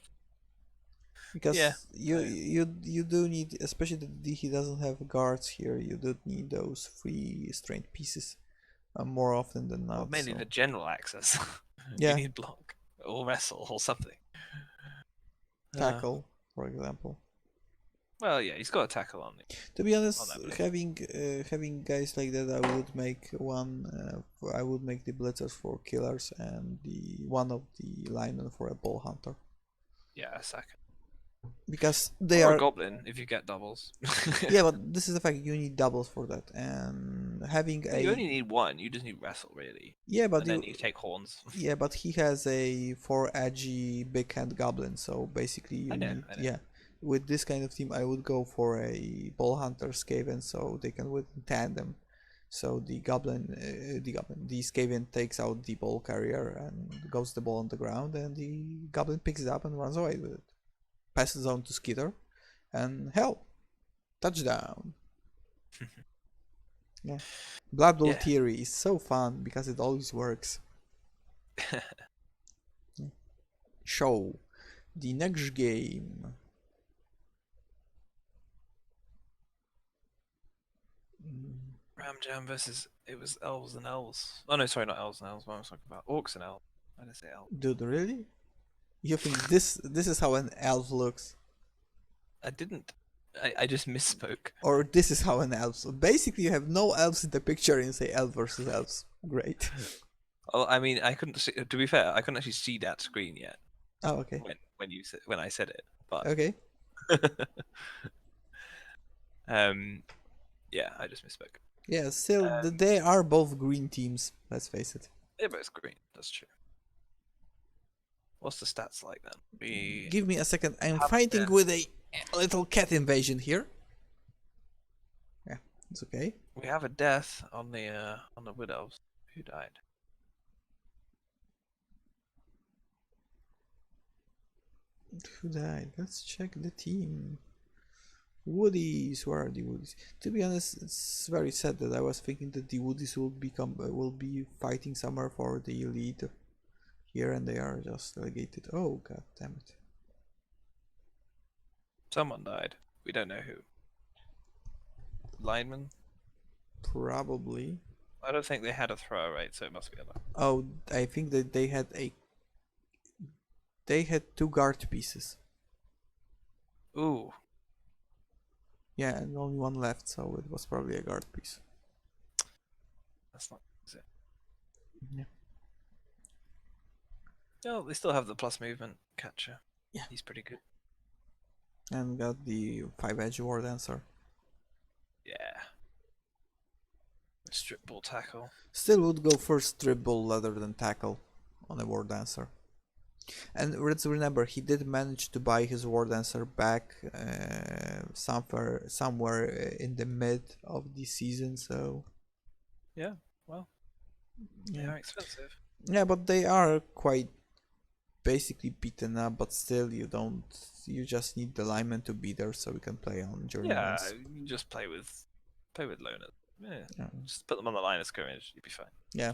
because you do need, especially that he doesn't have guards here, you do need those free strength pieces more often than not. Well, mainly the general access. Yeah. You need block or wrestle or something. Tackle, for example. Well, yeah, he's got a tackle on it. To be honest, having guys like that, I would make I would make the blitzers for killers and the one of the linemen for a ball hunter. Yeah, a second. Because they are a goblin if you get doubles. Yeah, but this is the fact, you need doubles for that, and having you only need one. You just need wrestle, really. Yeah, but then you take horns. Yeah, but he has a 4 edgy big hand goblin, so basically you need. Yeah. With this kind of team, I would go for a ball hunter Skaven, so they can work in tandem. So the Skaven takes out the ball carrier and goes the ball on the ground, and the goblin picks it up and runs away with it. Passes on to Skitter, and hell, touchdown. Yeah, Blood Bowl theory is so fun because it always works. Show the next game. Ram Jam versus it was elves and elves. Oh no, sorry, not elves and elves. What am I talking about? Orcs and elves. I didn't say elves. Dude, really? You think this is how an elf looks? I didn't. I just misspoke. Or this is how an elf. So basically, you have no elves in the picture and say elf versus elves. Great. Well, I mean, I couldn't see, to be fair, I couldn't actually see that screen yet. Oh, okay. When I said it, but okay. Yeah, I just misspoke. Yeah, still, they are both green teams, let's face it. They're both green. That's true. What's the stats like then? We Give me a second, I'm have a fighting death. with a little cat invasion here. Yeah, it's okay. We have a death on the Wood Elves. Who died? Who died? Let's check the team. Woodies, where are the Woodies? To be honest, it's very sad that I was thinking that the Woodies will be fighting somewhere for the elite here, and they are just relegated. Oh god damn it! Someone died. We don't know who. Lineman? Probably. I don't think they had a thrower rate, so it must be a line. Oh, I think that they had two guard pieces. Ooh, Yeah, and only one left, so it was probably a guard piece. that's not. Is it? Yeah. No, they still have the plus movement catcher. Yeah. He's pretty good. And got the 5-edge war dancer. Yeah. Strip ball tackle. Still would go for strip ball rather than tackle on a war dancer. And let's remember, he did manage to buy his war dancer back somewhere in the mid of the season. So Yeah. Well, they yeah, are expensive. yeah, but they are quite basically beaten up. But still, you just need the lineman to be there so we can play on Yeah, journeyman's. you just play with loners. Yeah. Yeah. Just put them on the line of scrimmage. You'll be fine. Yeah.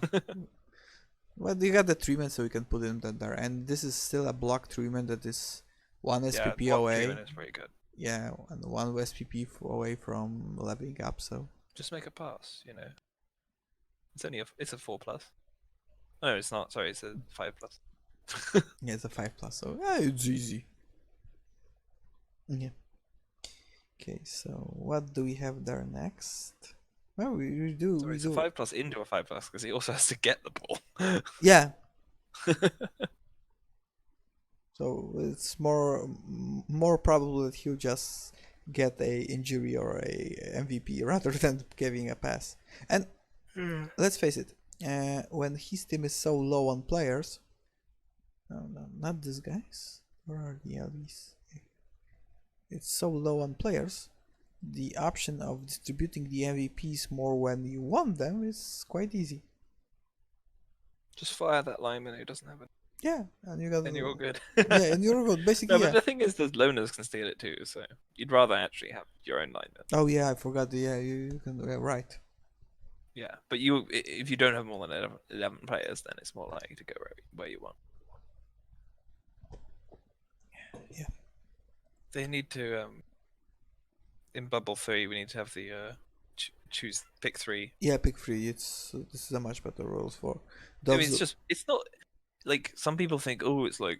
Well, you got the treatment, so we can put in that there. And this is still a block treatment that is one Yeah, SPP block away. treatment is pretty good. Yeah, and one SPP away from leveling up. So Just make a pass. You know, it's a 4+. No, it's not. Sorry, it's a 5+. yeah, it's a 5+. So yeah, it's easy. Yeah. Okay, so what do we have there next? Well, we do. Sorry, We it's a do. 5+ into a 5+ because he also has to get the ball. Yeah. So it's more probable that he'll just get a injury or a MVP rather than giving a pass. And let's face it, when his team is so low on players, no, not these guys. Where are the LEs? It's so low on players. The option of distributing the MVPs more when you want them is quite easy. Just fire that lineman who doesn't have it, Yeah, and you got. and you're all good. Yeah, and you're good. Basically, No, but yeah. the thing is, the loners can steal it too, so you'd rather actually have your own lineman. Oh yeah, I forgot. Yeah, you can. Yeah, right. Yeah, but if you don't have more than 11 players, then it's more likely to go where you want. Yeah. They need to in bubble 3 we need to have the choose pick 3. Yeah, pick 3. This is a much better rules for. I mean, it's not like some people think, oh, it's like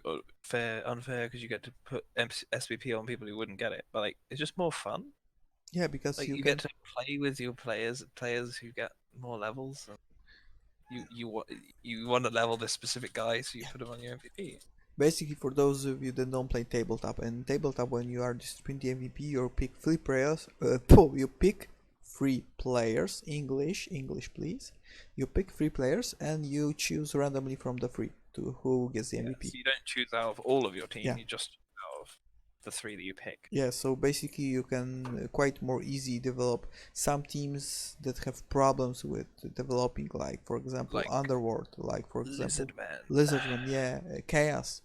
unfair because you get to put SPP on people who wouldn't get it, but like it's just more fun. Yeah, because Like you you can. get to play with your players who get more levels. And you want to level this specific guy, so you put him on your MVP. Basically, for those of you that don't play tabletop, and tabletop, when you are distributing the MVP, you pick 3 players. You pick 3 players. English, please. You pick 3 players, and you choose randomly from the 3 to who gets the MVP. So you don't choose out of all of your team. Yeah. You just choose out of the 3 that you pick. Yeah, so basically you can quite more easy develop some teams that have problems with developing, like for example Like Underworld, like for example Lizardman. yeah, Chaos,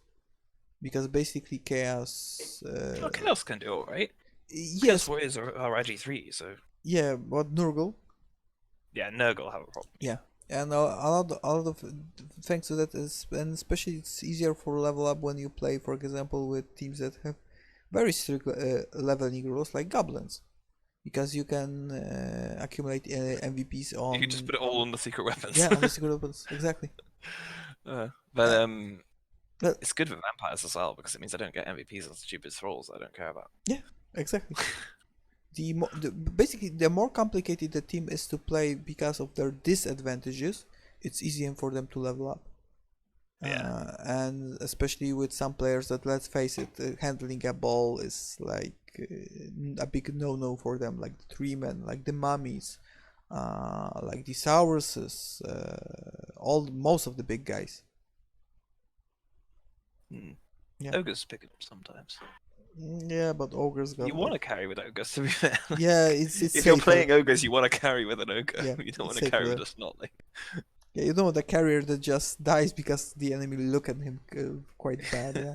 because basically Chaos. Chaos can do alright. Yes. Chaos Warriors are IG3, so Yeah, but Nurgle. yeah, Nurgle have a problem. Yeah, and a lot of thanks to that is, and especially it's easier for level up when you play, for example, with teams that have very strict leveling rules like goblins, because you can accumulate MVPs on. You can just put it all on the secret weapons. Yeah, on the secret weapons, exactly. But But it's good for vampires as well because it means I don't get MVPs on stupid thralls I don't care about. yeah, exactly. Basically, the more complicated the team is to play because of their disadvantages, it's easier for them to level up. And especially with some players that, let's face it, handling a ball is like a big no-no for them, like the three men, like the mummies, like the Sauruses, most of the big guys. Yeah. Ogres pick it up sometimes. Yeah, but ogres got You want to carry with ogres, to be fair. Yeah, it's if safer. you're playing ogres, you want to carry with an ogre. Yeah, You don't it's want to carry safer. with a snotling. Yeah, you don't want a carrier that just dies because the enemy look at him quite bad. Yeah.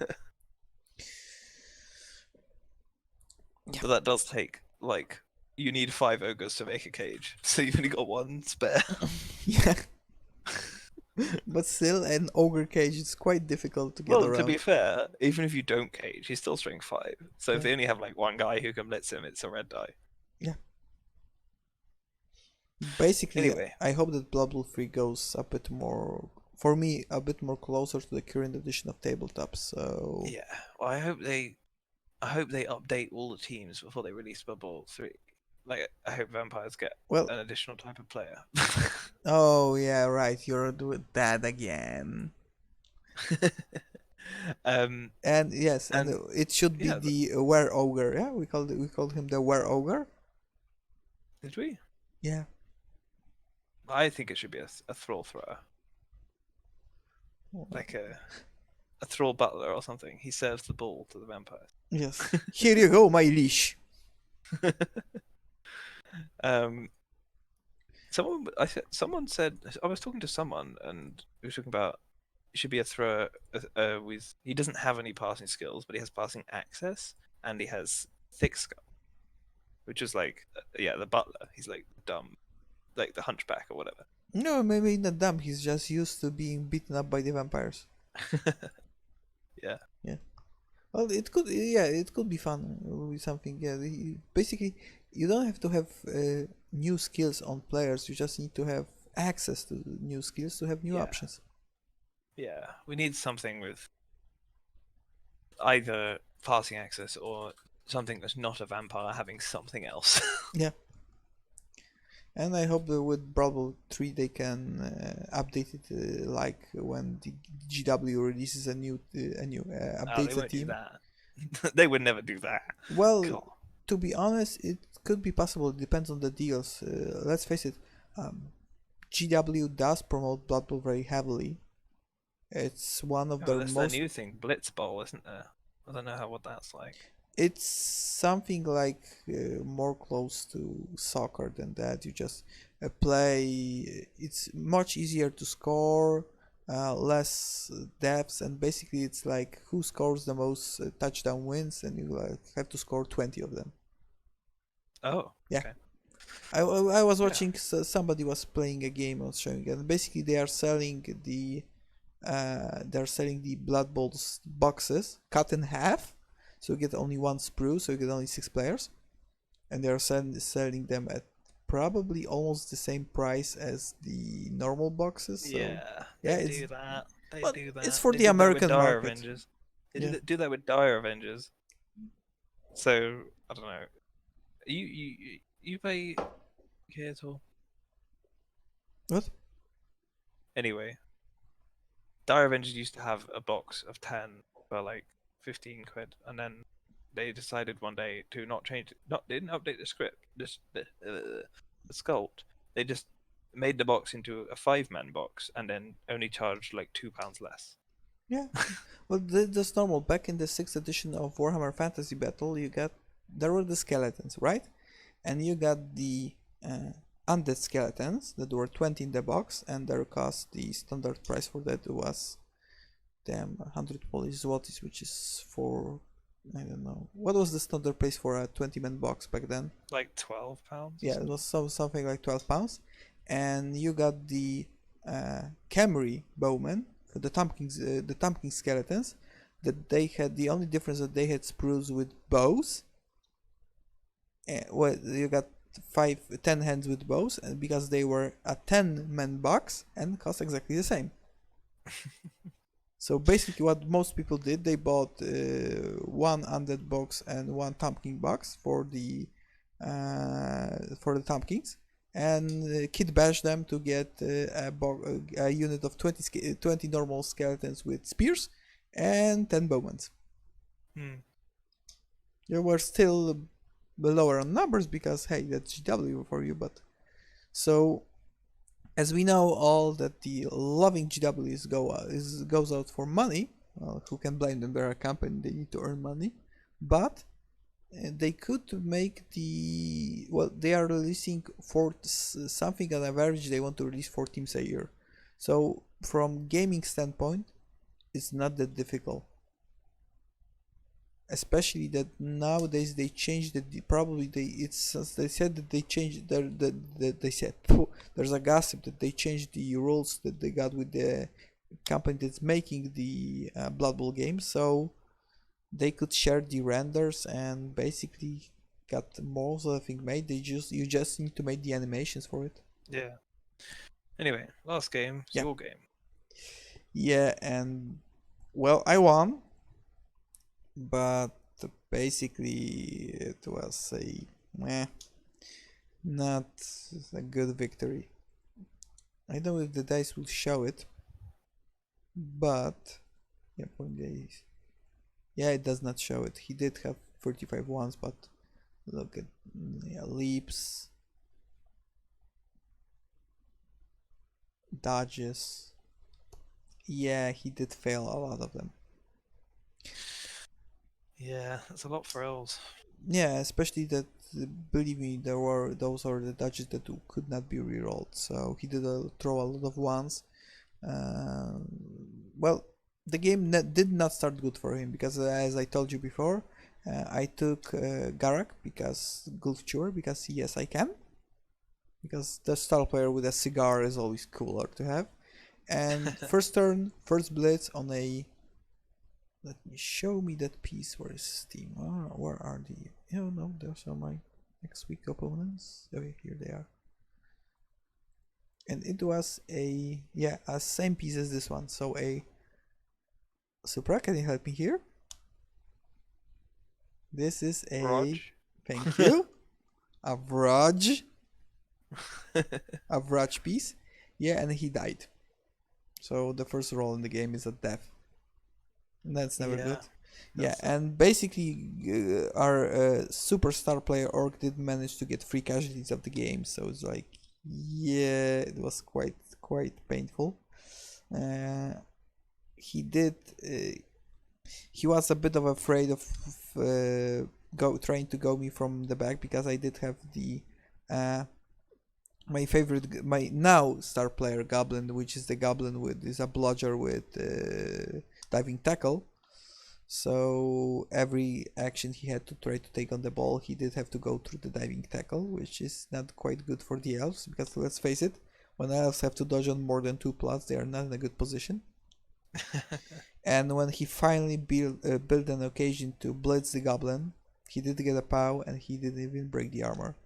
But that does take like you need 5 ogres to make a cage, so you've only got 1 spare. Yeah. But still, an ogre cage is quite difficult to get Well, around. to be fair, even if you don't cage, he's still strength 5. So Yeah. if they only have like 1 guy who can blitz him, it's a red die. Yeah. Basically, Anyway. I hope that Blood Bowl 3 goes a bit more, for me, a bit more closer to the current edition of tabletop. So Yeah, well, I hope they update all the teams before they release Blood Bowl 3. Like, I hope vampires get well, an additional type of player. oh yeah, right, you're doing that again. And yes, and it should be yeah, the were ogre. Yeah, we called him the were ogre. Did we? Yeah. I think it should be a thrall thrower, like a thrall butler or something. He serves the ball to the vampires. Yes. Here you go, my leash. Someone said, I was talking to someone and we were talking about it should be a thrower with, he doesn't have any passing skills, but he has passing access and he has thick skull, which is like the butler. He's like dumb, like the hunchback or whatever. No, maybe not dumb. He's just used to being beaten up by the vampires. Yeah. Well, it could be fun. It will be something. Yeah, basically, you don't have to have new skills on players. You just need to have access to new skills to have new options. Yeah, we need something with either passing access or something that's not a vampire having something else. Yeah. And I hope that with Brawl Ball 3 they can update it like when the GW releases a new updates the team. Do that. They would never do that. Well, God. To be honest, it could be possible. It depends on the deals. Let's face it, GW does promote Blood Bowl very heavily. It's one of their that's most. the new thing, Blitz Bowl, isn't there? I don't know what that's like. It's something like more close to soccer than that. You just play. It's much easier to score, less depths, and basically it's like who scores the most touchdown wins, and you have to score 20 of them. Oh, yeah. Okay. I was watching. Somebody was playing a game. I was showing it. And basically, they are selling the Blood Bowls boxes cut in half. So you get only 1 sprue, so you get only 6 players. And they are selling them at probably almost the same price as the normal boxes. So, they do that. They do that. It's for the American market. Avengers. They do that with Dire Avengers. So, I don't know. You play here at all? What? Anyway, Dire Avengers used to have a box of 10 for like 15 quid, and then they decided one day to not change it. They didn't update the script, the sculpt. They just made the box into a 5-man box, and then only charged like £2 less. Yeah, well, that's normal. Back in the 6th edition of Warhammer Fantasy Battle, there were the skeletons, right? And you got the undead skeletons that were 20 in the box, and their cost, the standard price for that was 100 Polish zlotys, which is for, I don't know, what was the standard price for a 20-man box back then? Like £12. Yeah, it was something like £12. And you got the Camry bowmen, the Tumpking skeletons, that they had, the only difference that they had sprues with bows. Well, you got 10 hands with bows, and because they were a 10-man box and cost exactly the same. So basically what most people did, they bought 1 undead box and 1 Tumpking box for the Tumpkins, and kit bash them to get a unit of 20 normal skeletons with spears and 10 bowmans. They were still lower on numbers because hey, that's GW for you, but so as we know all that the loving GWs goes out for money. Well, who can blame them? They're a company, they need to earn money, but they could make they are releasing something on average. They want to release 4 teams a year, so from gaming standpoint it's not that difficult, especially that nowadays they changed they said that they changed they said there's a gossip that they changed the rules that they got with the company that's making the Blood Bowl game, so they could share the renders and basically got most of the thing made. You just need to make the animations for it. Yeah. Anyway, last game. It's your game. Yeah, and well, I won, but basically it was not a good victory. I don't know if the dice will show it, but yeah, point days. Yeah, it does not show it. He did have 35 ones, but look at leaps, dodges. Yeah, he did fail a lot of them. Yeah, that's a lot for elves. Yeah, especially that, believe me, those are the dodges that could not be rerolled. So he did throw a lot of ones. Well, the game did not start good for him because, as I told you before, I took Garak because Gulfture because yes, I can. Because the star player with a cigar is always cooler to have. And first turn, first blitz on a. Let me show me that piece. Where is Steam? Where are the? Oh no, those are my next week opponents. Oh, here they are. And it was a same piece as this one. So a Supra, can you help me here? This is a Raj. Thank you. A Vraj. A Vraj piece. Yeah, and he died. So the first roll in the game is a death. And that's never good. Yeah, and basically our superstar player Orc did manage to get 3 casualties of the game, so it's like, yeah, it was quite painful. He did. He was a bit of afraid of trying to go me from the back because I did have the my now star player Goblin, which is the Goblin is a bludger with diving tackle. So every action he had to try to take on the ball, he did have to go through the diving tackle, which is not quite good for the elves because let's face it, when elves have to dodge on more than 2+, they are not in a good position. And when he finally built an occasion to blitz the Goblin, he did get a POW and he didn't even break the armor.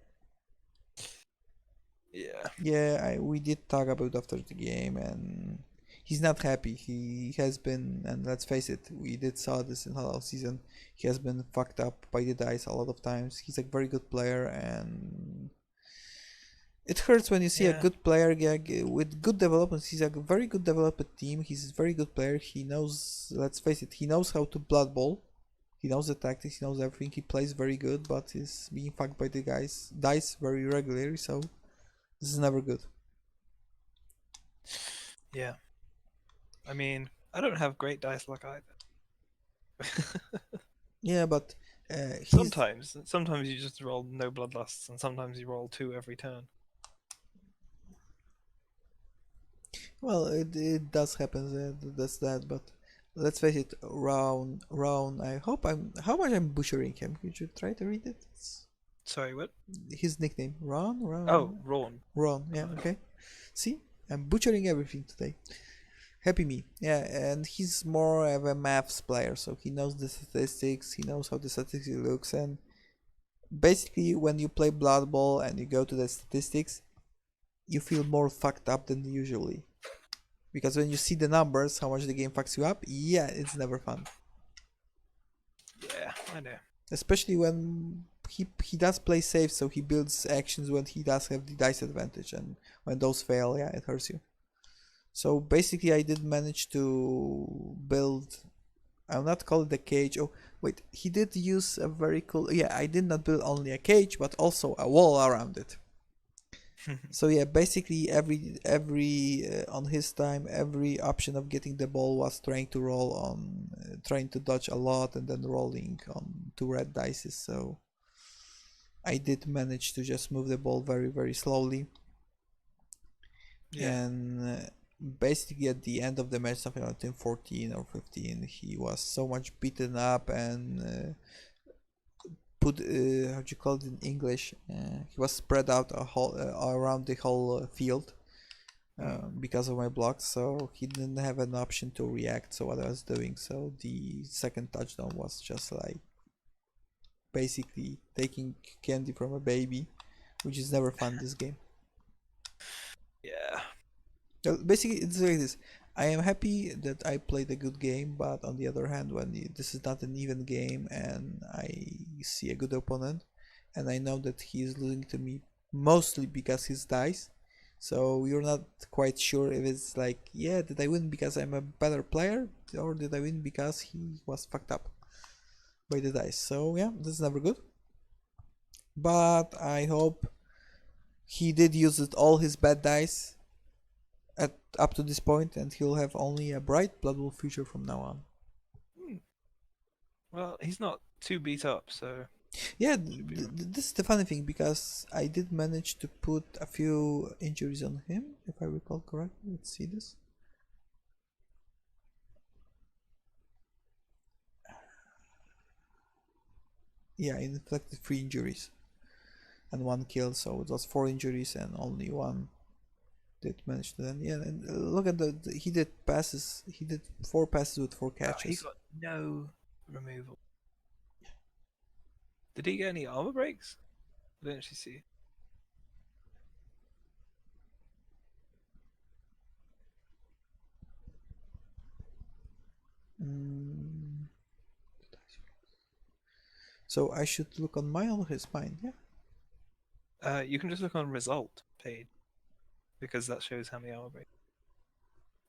Yeah, we did talk about after the game, and he's not happy. He has been, and let's face it, we did saw this in Halal season. He has been fucked up by the dice a lot of times. He's a very good player, and it hurts when you see a good player with good development. He's a very good developed team. He's a very good player. He knows, let's face it, he knows how to Blood Bowl. He knows the tactics. He knows everything. He plays very good, but he's being fucked by the dice very regularly. So this is never good. Yeah. I mean, I don't have great dice luck either. Yeah, but sometimes you just roll no bloodlusts, and sometimes you roll 2 every turn. Well, it does happen. That's that, but let's face it. Round. I hope how much I'm butchering him. Could you try to read it? Sorry, what? His nickname, Ron. Oh, Ron. Ron. Yeah. Okay. See, I'm butchering everything today. Happy me. Yeah, and he's more of a maths player, so he knows the statistics. He knows how the statistics looks, and basically, when you play Blood Bowl and you go to the statistics, you feel more fucked up than usually. Because when you see the numbers, how much the game fucks you up, yeah, it's never fun. Yeah, I know. Especially when he does play safe, so he builds actions when he does have the dice advantage, and when those fail, yeah, it hurts you. So basically, I did manage to build. I'll not call it a cage. Oh wait, he did use a very cool. Yeah, I did not build only a cage, but also a wall around it. So yeah, basically every on his time, every option of getting the ball was trying to roll on, trying to dodge a lot and then rolling on two red dices. So I did manage to just move the ball very very slowly, Yeah. and basically at the end of the match, something like 14 or 15, he was so much beaten up and put how do you call it in English? He was spread out around the whole field because of my blocks, so he didn't have an option to react. So what I was doing, so the second touchdown was just like basically taking candy from a baby, which is never fun this game. Yeah. Basically, it's like this. I am happy that I played a good game, but on the other hand, when this is not an even game and I see a good opponent, and I know that he is losing to me mostly because his dice, so you're not quite sure if it's like, yeah, did I win because I'm a better player, or did I win because he was fucked up by the dice? So yeah, this is never good. But I hope he did use it all his bad dice at up to this point, and he'll have only a bright Blood Bowl future from now on. Hmm. Well, he's not too beat up, so Yeah, should be. this is the funny thing, because I did manage to put a few injuries on him, if I recall correctly. Let's see this. Yeah, I inflicted 3 injuries and 1 kill, so it was 4 injuries and only one did manage to then. Yeah, and look at he did passes. He did 4 passes with 4 catches. He got no removal. Did he get any armor breaks? I didn't actually see. Mm. So I should look on mine or his mine, yeah. You can just look on result page because that shows how many armor breaks.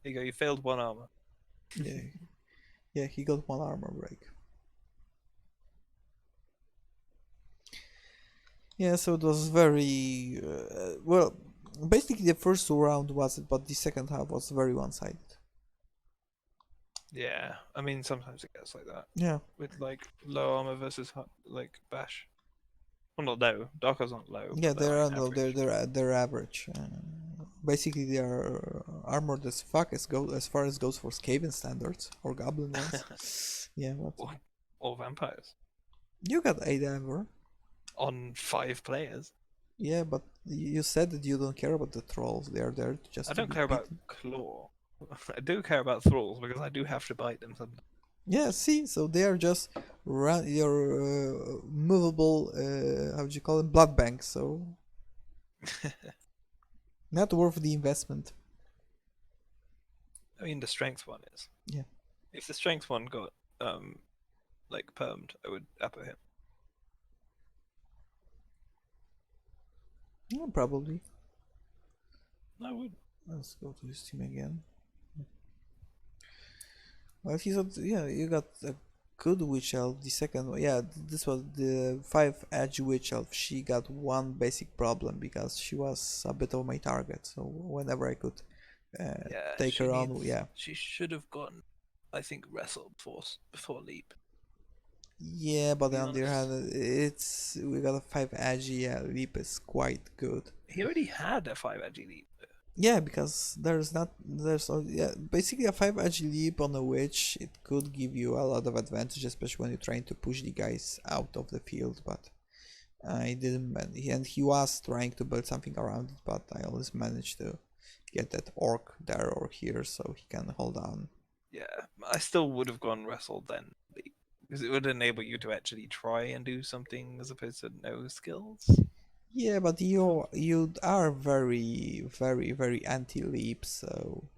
There you go. You failed one armor. Yeah, yeah, he got 1 armor break. Yeah, so it was very well. Basically, the first round was it, but the second half was very one-sided. Yeah, I mean sometimes it gets like that Yeah, with like low armor versus like bash. Well, not low. Darko's not low, yeah, but they're like no, average. they're average. Basically, they are armored as fuck as far as goes for Skaven standards or Goblin ones. Yeah, what? Or vampires You got 8 ever. on 5 players. Yeah, but you said that you don't care about the trolls. They are there I just to don't be care about beaten. claw. I do care about thralls because I do have to bite them sometimes. Yeah, see, so they are just your movable, how do you call it, blood bank. So not worth the investment. I mean, the strength one is. Yeah, If the strength one got like permed, I would upper him. yeah, probably. I would. Let's go to his team again. Well, he's got, yeah, you got a good witch elf. The second one, yeah, this was the 5 edge witch elf. She got one basic problem because she was a bit of my target. So whenever I could Yeah, take her on, yeah, She should have gotten, I think, wrestle before leap. yeah. To But be on the other honest, hand, we got a 5 edge. Yeah, leap is quite good. he already had a 5 edgy leap. Yeah, because yeah, basically a 5 edge leap on a witch. It could give you a lot of advantage, especially when you're trying to push the guys out of the field. But I didn't, and he was trying to build something around it, but I always managed to get that orc there or here so he can hold on. Yeah, I still would have gone wrestle then leap because it would enable you to actually try and do something as opposed to no skills. Yeah, but you are very very very anti-leap, so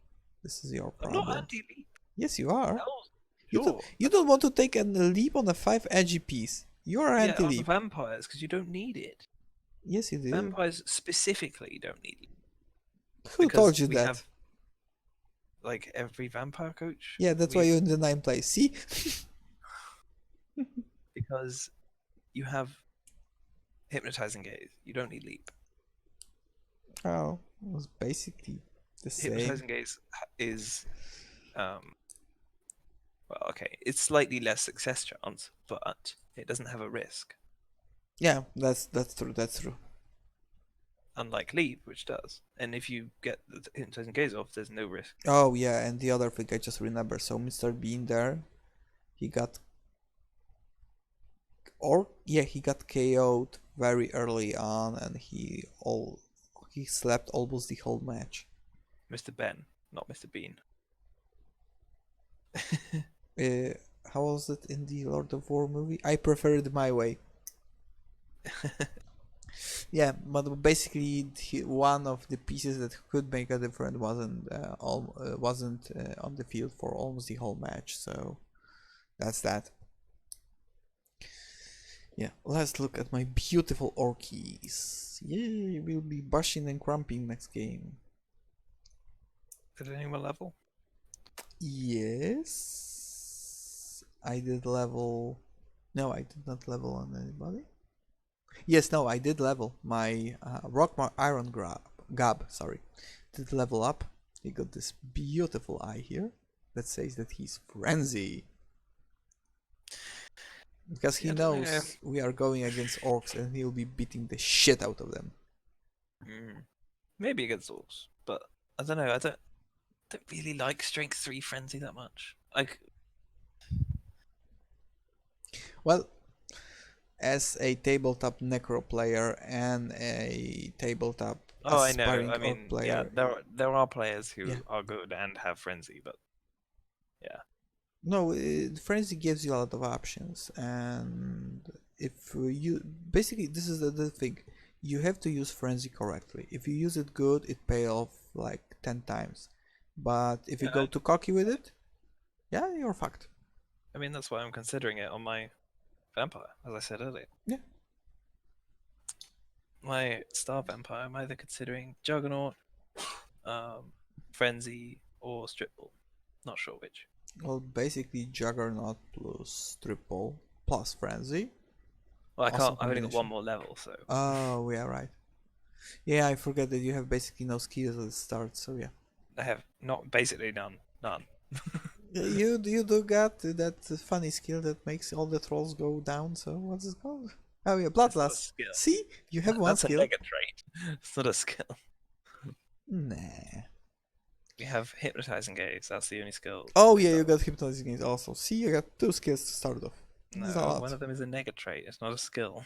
this is your I'm not problem. anti leap. Yes, you are. Sure. You don't want to take a leap on a 5 edgy piece. You're Yeah, on anti-leap. vampires because you don't need it. Yes, you do. Vampires specifically don't need it Who because told you we that? have like every vampire coach. Yeah, that's why We you're in the 9th place. See? because you have hypnotizing gaze. You don't need leap. Oh, it was basically the same. Hypnotizing gaze is well, okay, it's slightly less success chance, but it doesn't have a risk. Yeah, that's true. That's true. Unlike leap, which does. And if you get the hypnotizing gaze off, there's no risk. Oh yeah, and the other thing I just remember. So Mr. Bean there, he got he got KO'd very early on, and he slept almost the whole match. Mr. Ben, not Mr. Bean. How was it in the Lord of War movie? I prefer it my way. Yeah, but basically one of the pieces that could make a difference wasn't on the field for almost the whole match. So that's that. Yeah, let's look at my beautiful Orkies. Yay, we'll be bashing and cramping next game. At any level? Yes, I did level. No, I did not level on anybody. Yes, no, I did level my Rockmar Iron Gab. Sorry, did level up. He got this beautiful eye here that says that he's frenzy. Because he knows we are going against orcs and he'll be beating the shit out of them. Maybe against orcs, but I don't know. I don't really like Strength 3 Frenzy that much. Well, as a tabletop necro player and a tabletop aspiring orc player, yeah, there are players who are good and have Frenzy, but yeah. No, Frenzy gives you a lot of options, and if you basically this is the thing, you have to use Frenzy correctly. If you use it good, it pay off like 10 times. But if you go too cocky with it, yeah, you're fucked. I mean, that's why I'm considering it on my vampire, as I said earlier. Yeah. My star vampire, I'm either considering Juggernaut, Frenzy, or Strip Ball. Not sure which. Well, basically Juggernaut plus Triple plus Frenzy. Well, I can't. I've only got one more level, so. Oh, yeah, right. Yeah, I forget that you have basically no skills at the start, so yeah. I have not basically none. you do got that funny skill that makes all the trolls go down. So what's it called? Oh yeah, Bloodlust. See, you have one skill. That's a nega trait. It's not a skill. Nah. We have hypnotizing gaze. That's the only skill. Oh yeah, you got hypnotizing gaze also. See, you got 2 skills to start off. No, one of them is a nega trait. It's not a skill.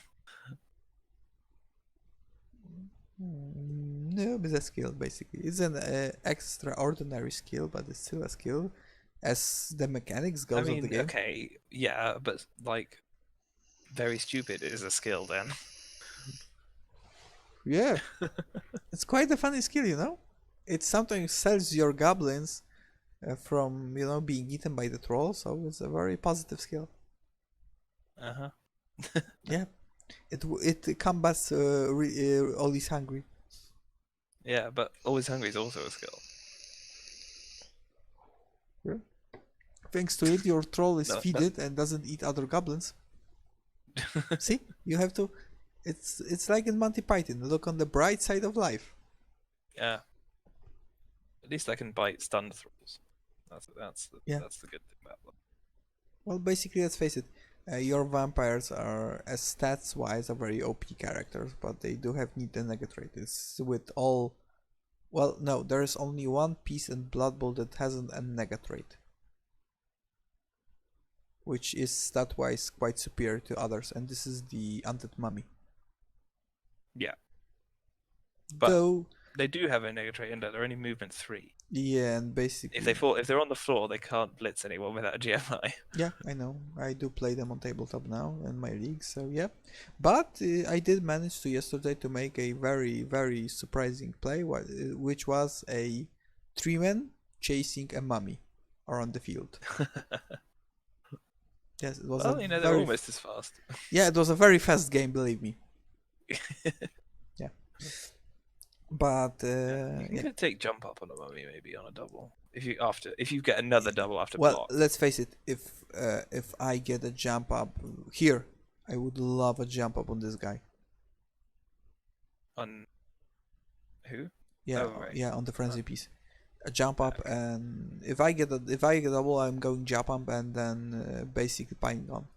No, but it's a skill basically. It's an extraordinary skill, but it's still a skill, as the mechanics goes of the game. Okay, yeah, but like, very stupid is a skill then. Yeah, it's quite a funny skill, you know. It sometimes saves your goblins from being eaten by the troll, so it's a very positive skill. Yeah, it combats always hungry. Yeah, but always hungry is also a skill. Yeah. Thanks to it, your troll is feeded and doesn't eat other goblins. See, you have to. It's like in Monty Python. Look on the bright side of life. Yeah. At least I can bite stunned thralls. That's the good thing about them. Well, basically, let's face it. Your vampires are, as stats wise, are very OP characters, but they do have need and nega trait. It's with all. Well, no, there is only one piece in Blood Bowl that hasn't a nega trait, which is stat wise quite superior to others, and this is the Undead Mummy. Yeah. But though they do have a nega trait in that they're only movement 3. Yeah, and basically if they're on the floor, they can't blitz anyone without a GMI. Yeah, I know. I do play them on tabletop now in my league, so yeah. But I did manage to yesterday to make a very, very surprising play, which was a 3-man chasing a mummy around the field. Yes, it was a Well, you know, they're very almost as fast. yeah, it was a very fast game, believe me. Yeah, it was a very fast game, believe me. Yeah. Yeah, but You yeah. could take jump up on a mummy maybe on a double. If you get another double after Well, block. let's face it. If I get a jump up here, I would love a jump up on this guy. On who? Yeah, Oh right. yeah, on the Uh, frenzy piece. A jump up, okay. and if I get a double, I'm going jump up and then basically piling on,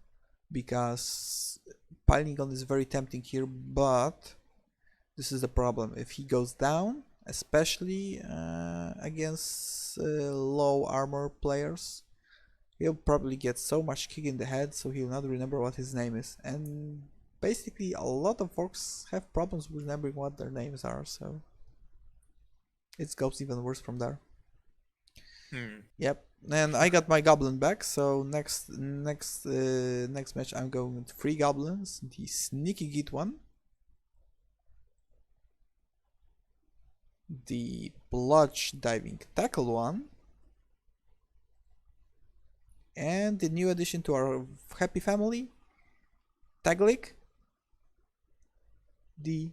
because piling on is very tempting here. But this is the problem. If he goes down, especially against low armor players, he'll probably get so much kick in the head, so he'll not remember what his name is. And basically, a lot of folks have problems with remembering what their names are, so it goes even worse from there. Hmm. Yep. And I got my goblin back, so next match I'm going with 3 goblins, the sneaky git one, the bludge diving tackle one, and the new addition to our happy family, Taglik, the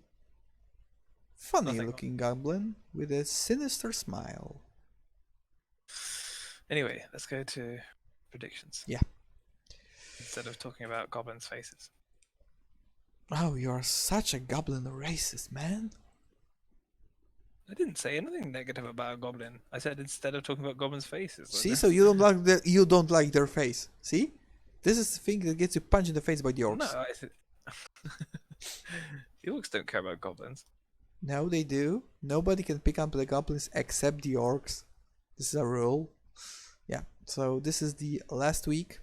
funny Nothing. looking goblin with a sinister smile. Anyway, let's go to predictions. Yeah. Instead of talking about goblins' faces. Oh, you're such a goblin racist, man. I didn't say anything negative about a goblin. I said instead of talking about goblins' faces. See, so you don't like their face. See? This is the thing that gets you punched in the face by the No, orcs. I said the orcs don't care about goblins. No, they do. Nobody can pick up the goblins except the orcs. This is a rule. Yeah. So this is the last week.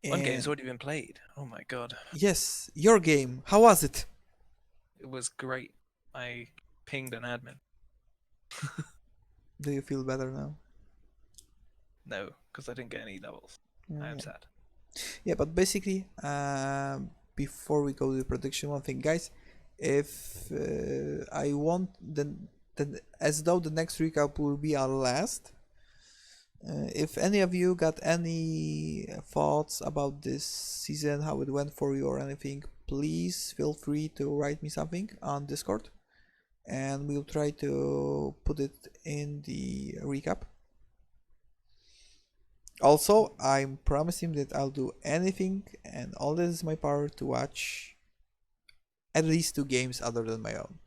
One game's And already been played. Oh my god. yes, your game. How was it? It was great. I pinged an admin. Do you feel better now? No, because I didn't get any doubles. I am Yeah. sad. Yeah, but basically, before we go to the prediction, one thing, guys, if I want, then as though the next recap will be our last. If any of you got any thoughts about this season, how it went for you or anything, please feel free to write me something on Discord, and we'll try to put it in the recap. Also, I'm promising that I'll do anything and all that is my power to watch at least 2 games other than my own.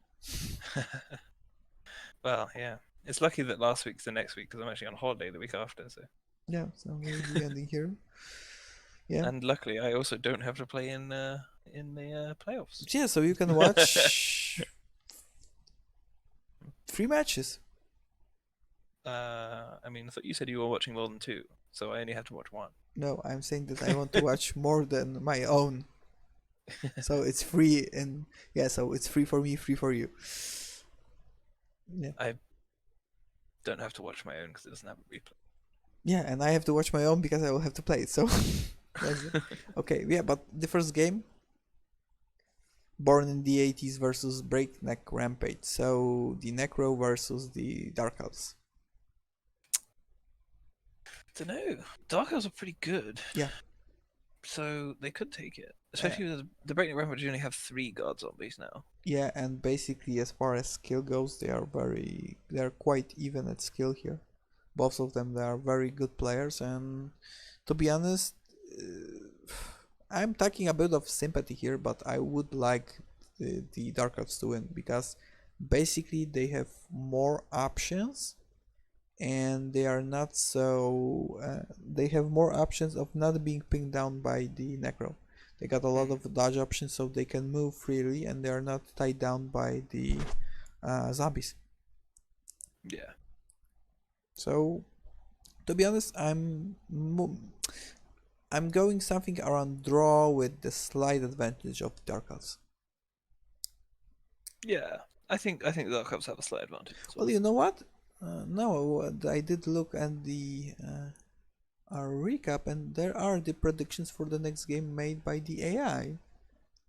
Well, yeah. It's lucky that last week's the next week because I'm actually on holiday the week after. So, Yeah, so we'll be ending here. Yeah. and luckily I also don't have to play in the playoffs. Yeah, so you can watch 3 matches. I mean, I thought you said you were watching more than 2, so I only have to watch 1. No, I'm saying that I want to watch more than my own. So it's free, and yeah, so it's free for me, free for you. Yeah. I don't have to watch my own because it doesn't have a replay. Yeah, and I have to watch my own because I will have to play it. So that's it. Okay, yeah, but the first game, Born in the 80s versus Breakneck Rampage. So the Necro versus the Dark Elves. Don't know. Dark Elves are pretty good. Yeah. So they could take it, especially with the Breakneck Rampage only have 3 guard zombies now. Yeah, and basically as far as skill goes, they are quite even at skill here. Both of them, they are very good players, and to be honest, I'm taking a bit of sympathy here, but I would like the Dark Elves to win because basically they have more options, and they are not so they have more options of not being pinned down by the Necro. They got a lot of dodge options, so they can move freely, and they are not tied down by the zombies. Yeah. So, to be honest, I'm going something around draw with the slight advantage of Dark Elves. Yeah. I think the Dark Elves have a slight advantage. Well, you know what? No, I did look at the our recap, and there are the predictions for the next game made by the AI.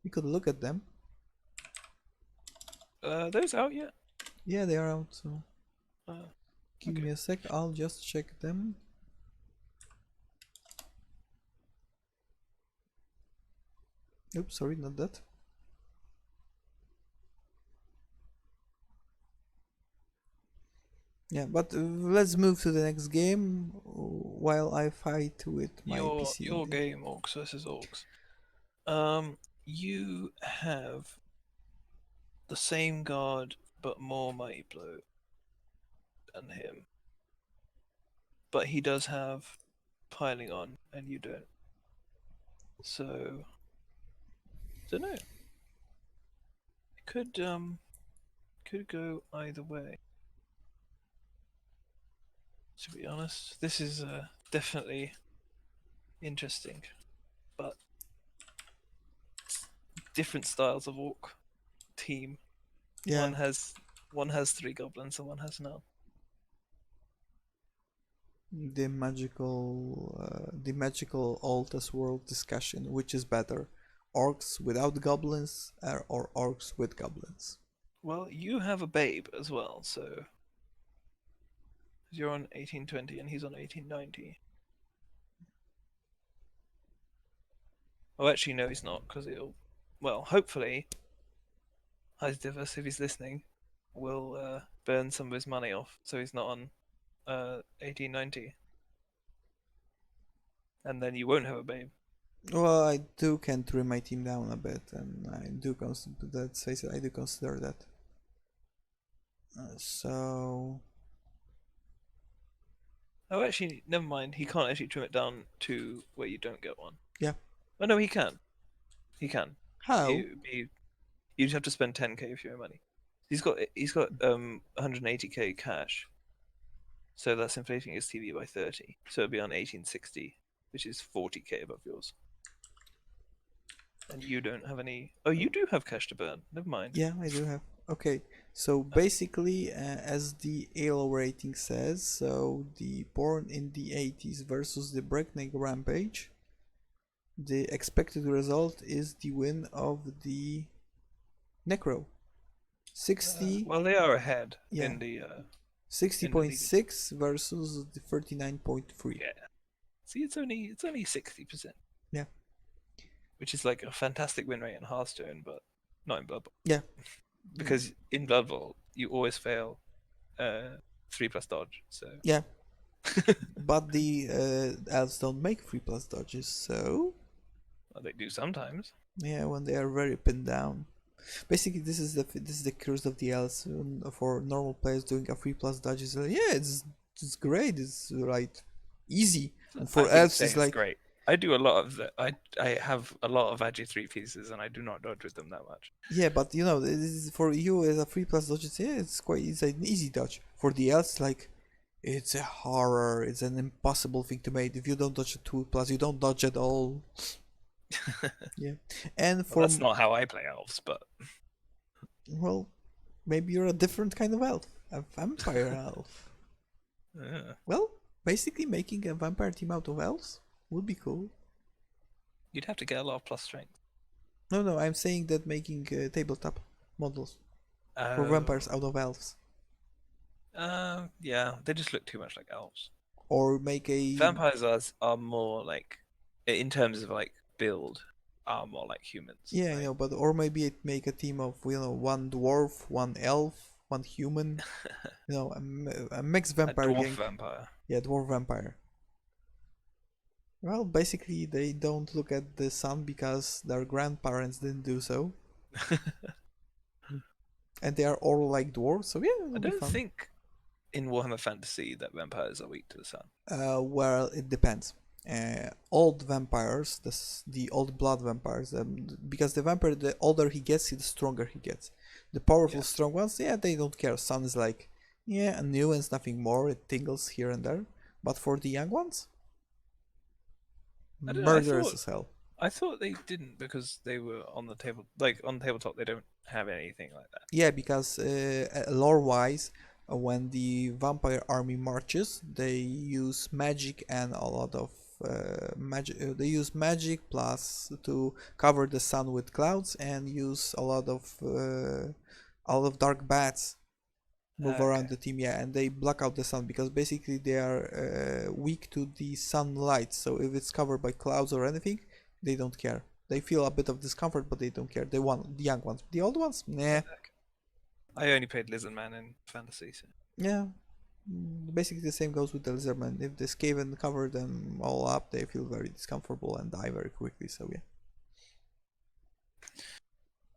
We could look at them. Those out yet? Yeah, they are out. So Uh, give okay. me a sec. I'll just check them. Oops, sorry, not that. Yeah, but let's move to the next game while I fight with my PC. Your game, Orcs versus Orcs. You have the same guard but more mighty blow than him, but he does have piling on, and you don't. So, don't know. It could go either way. To be honest, this is definitely interesting, but different styles of orc team. Yeah, One has three goblins and one has none. the magical Altus world discussion. Which is better, orcs without goblins or orcs with goblins? Well, you have a babe as well, so you're on 1820 and he's on 1890. Oh, actually, no, he's not, because he'll. Well, hopefully, Divus, if he's listening, will burn some of his money off, so he's not on 1890. And then you won't have a babe. Well, I can trim my team down a bit, and I do consider that. Face it, I do consider that. So Oh, actually, never mind. He can't actually trim it down to where you don't get one. yeah, Oh no, he can. He can. how? You just have to spend 10k of your own money. He's got 180k cash, so that's inflating his TV by 30. So it'll be on 1860, which is 40k above yours. And you don't have any. Oh, you do have cash to burn. Never mind. Yeah, I do have. Okay, so basically, as the ALO rating says, so the Born in the 80s versus the Breakneck Rampage, the expected result is the win of the Necro. 60, Well, they are ahead yeah, in the 60.6 versus the 39.3. yeah. See, it's only 60%, Yeah, which is like a fantastic win rate in Hearthstone, but not in Blood Bowl. yeah, Because in Blood Bowl you always fail 3+ dodge. So yeah. But the elves don't make 3+ dodges, so well, they do sometimes. yeah, when they are very pinned down. Basically, this is the curse of the elves for normal players doing a 3+ dodges. Yeah, it's great. It's right, easy. And I for wouldn't elves, say it's it's like, great. I do a lot of the. I have a lot of Agi 3 pieces, and I do not dodge with them that much. yeah, but you know, this is for you as a 3+ dodges. Yeah, it's an easy dodge. For the elves, like, it's a horror. It's an impossible thing to make. If you don't dodge a 2+, you don't dodge at all. Yeah, and Well, for that's not how I play elves, but well, maybe you're a different kind of elf, a vampire elf. Well, basically making a vampire team out of elves would be cool. you'd have to get a lot of plus strength. No, no, I'm saying that making tabletop models for Oh, vampires out of elves, yeah, they just look too much like elves. or make a Vampires are more like, in terms of like build, are more like humans, yeah, you right? know, but or maybe it make a team of one dwarf, one elf, one human, a mixed A vampire dwarf gang. vampire. Yeah, dwarf vampire. Well, basically, they don't look at the sun because their grandparents didn't do so, and they are all like dwarves. So yeah, I it'll be don't fun. think in Warhammer Fantasy that vampires are weak to the sun. Well, it depends. Old vampires, the old blood vampires, because the vampire, the older he gets, the stronger he gets. The powerful, Yeah, strong ones, yeah, they don't care. Sun is like, yeah, a nuance, nothing more. It tingles here and there. But for the young ones, I don't know. murderous as hell. I thought they didn't because they were on the table, like on tabletop. They don't have anything like that. Yeah, because lore-wise, when the vampire army marches, they use magic and a lot of magic. They use magic plus to cover the sun with clouds and use a lot of dark bats move around Okay, the team. Yeah, and they block out the sun because basically they are weak to the sunlight. So if it's covered by clouds or anything, they don't care. They feel a bit of discomfort, but they don't care. They want the young ones. The old ones, nah. I only played Lizardman in Fantasy. So. Yeah. Basically, the same goes with the Lizardman. If the Skaven cover them all up, they feel very discomfortable and die very quickly. So yeah.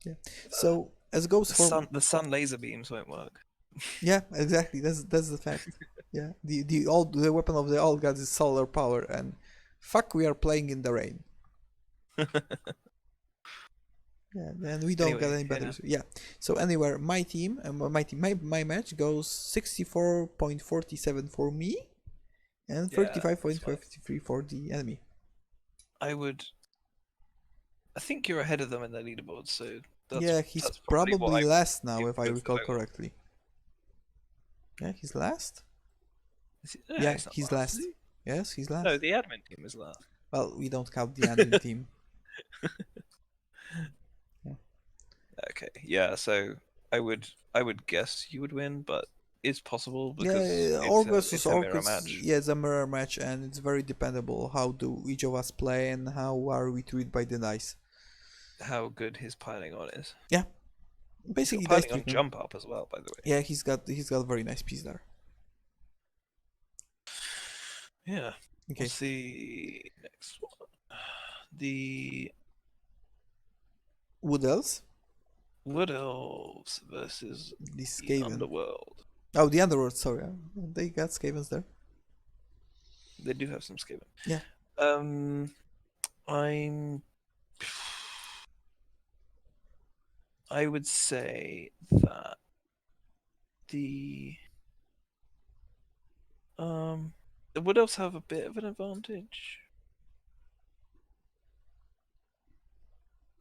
Yeah. So as goes for The sun laser beams won't work. yeah, exactly. That's the fact. Yeah. The weapon of the old gods is solar power, and fuck, we are playing in the rain. Yeah, and we don't get Anyway, any yeah. batteries. Yeah. So anyway, my match goes 64.47 for me, and Yeah, that's fine. 35.53 for the enemy. I think you're ahead of them in their leaderboard, so Yeah, he's that's probably what probably I would last now, do if I with recall Logan. correctly. Yeah, he's last? No, Yeah, he's not he's last, is last. he? Yes, he's last. No, the admin team is last. Well, we don't count the admin team. Yeah. Okay, yeah. So I would guess you would win, but it's possible because Yeah, Orc versus it's a Orc mirror is, match. yeah, it's a mirror match, and it's very dependable how do each of us play and how are we treated by the dice. How good his piling on is. Yeah, He's got basically dice piling on treatment. jump up as well, by the way. Yeah, he's got a very nice piece there. Yeah. Okay, What's the next one? The Wood Elves, Wood Elves versus the the Skaven. Underworld. Oh, the Underworld. Sorry, they got Skavens there. They do have some Skaven. Yeah. I'm. I would say that the the Wood Elves have a bit of an advantage.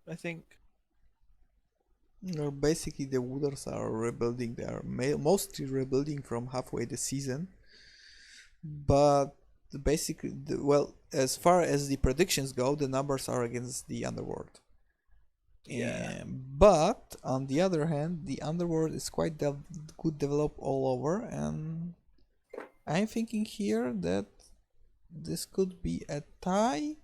I think. Basically, the Wooders are rebuilding. They are mostly rebuilding from halfway the season. But basically, well, as far as the predictions go, the numbers are against the Underworld. Yeah. But on the other hand, the Underworld is quite good developed all over, and I'm thinking here that this could be a tie.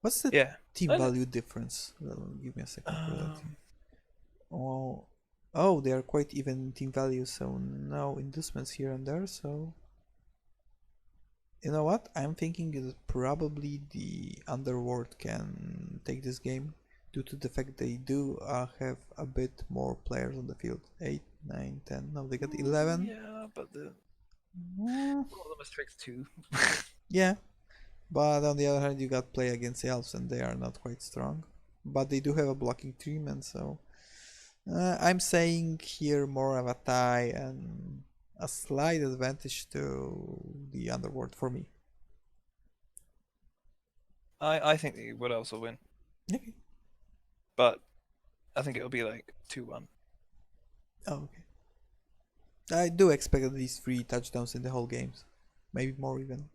What's the Yeah. team I know. value difference? Well, give me a second for that. Oh, they are quite even in team value, so no inducements here and there. So you know what? I'm thinking that probably the Underworld can take this game due to the fact they do have a bit more players on the field. 8, 9, 10. No, they got 11. Yeah, but the Mm, all of them are strength 2. yeah, but on the other hand, you got play against the Elves, and they are not quite strong. But they do have a blocking team, and so I'm saying here more of a tie and a slight advantage to the Underworld for me. I think the Wood Elves will win, Okay. but I think it'll be like 2-1. Oh, okay. I do expect at least 3 touchdowns in the whole games. Maybe more even.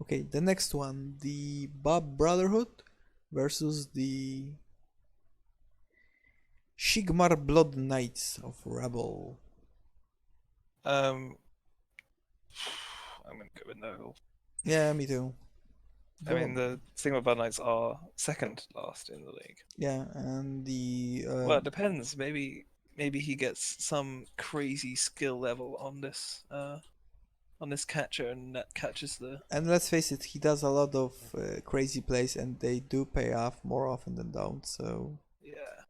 Okay, the next one, the Bob Brotherhood versus the Shigmar Blood Knights of REBBL. I'm gonna go with Nurgle. Yeah, me too. I mean, the Sigma Bud Knights are second last in the league. Yeah, and the Well, it depends. Maybe he gets some crazy skill level on this catcher and that catches the. and let's face it, he does a lot of crazy plays, and they do pay off more often than don't. So, Yeah.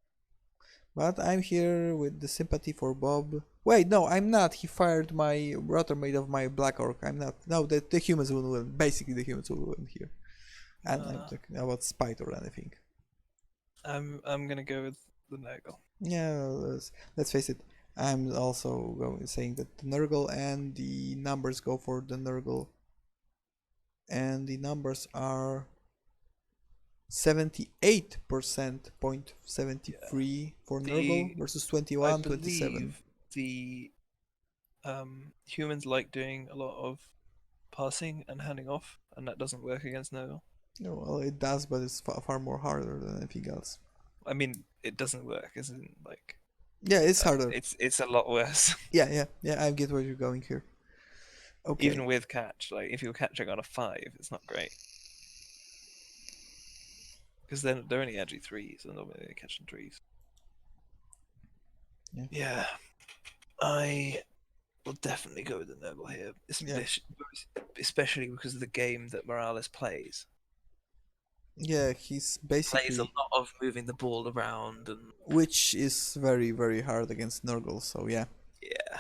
but I'm here with the sympathy for Bob. Wait, no, I'm not. He fired my rotor made of my black orc. I'm not. No, the humans will win. Basically, the humans will win here. And I'm talking about spite or anything. I'm gonna go with the Nurgle. Yeah, let's face it. I'm also saying that the Nurgle and the numbers go for the Nurgle. And the numbers are 78% point 73 for Nurgle versus I 21, 27. believe the humans like doing a lot of passing and handing off, and that doesn't work against Nurgle. Well, it does, but it's far more harder than anything else. I mean, it doesn't work, isn't like Yeah, it's harder. it's a lot worse. Yeah, I get where you're going here. Okay. Even with catch, like if you're catching on a 5, it's not great because then they're only actually threes, and normally they're catching threes. Yeah. Yeah, I will definitely go with the noble here, Yeah. especially because of the game that Morales plays. Yeah, he's Plays a basically, lot of moving the ball around, and which is very, very hard against Nurgle. So yeah, yeah,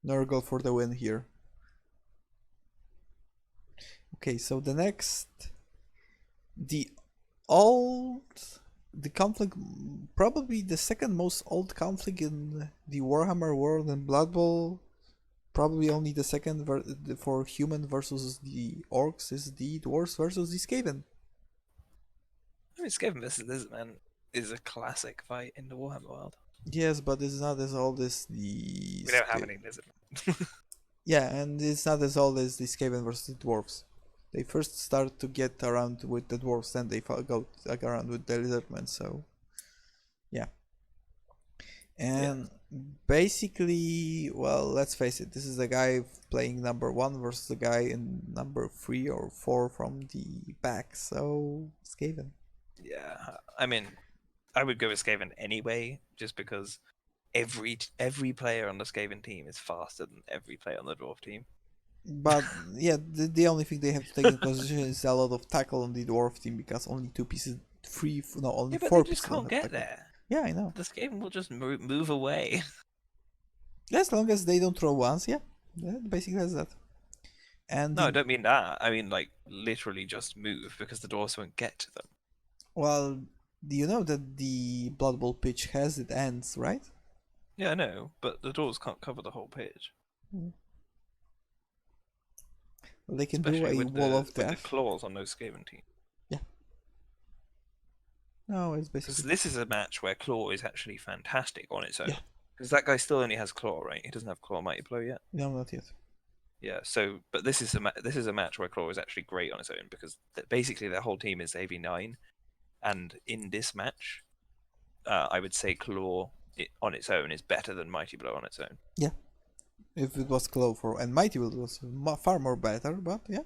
Nurgle for the win here. Okay, so the next, the old, the conflict, probably the second most old conflict in the Warhammer world and Blood Bowl. Probably only the second for human versus the orcs is the dwarves versus the Skaven. I mean, Skaven versus Lizardman is a classic fight in the Warhammer world. Yes, but it's not as old as the We don't have any Lizardmen. yeah, and it's not as old as the Skaven versus the dwarves. They first start to get around with the dwarves, then they go like around with the lizardmen. So yeah, Yeah, and basically, well, let's face it, this is a guy playing number one versus a guy in number 3 or 4 from the back. So Skaven. yeah. I mean, I would go with Skaven anyway, just because every player on the Skaven team is faster than every player on the Dwarf team. But yeah, the only thing they have to take into consideration is a lot of tackle on the dwarf team because only 2 pieces, no, only Yeah, but they four just pieces don't can't have get tackle. there. Yeah, I know. The Skaven will just move away. As long as they don't throw once, yeah, basically that's that. And No, I the don't mean that. I mean like literally just move because the Dwarves won't get to them. well, do you know that the Blood Bowl pitch has it ends, right? Yeah, I know, but the Dwarves can't cover the whole pitch, Mm. Well, they can do especially a with wall the of with the death. claws on those Skaven teams. Yeah, no, it's Because basically this is a match where Claw is actually fantastic on its yeah. own. Because that guy still only has Claw, right? He doesn't have Claw Mighty Blow yet. No, not yet. Yeah. So, but this is a match where Claw is actually great on its own because basically their whole team is AV9, and in this match, I would say Claw on its own is better than Mighty Blow on its own. Yeah, if it was Claw for and Mighty Will was far more better, but yeah.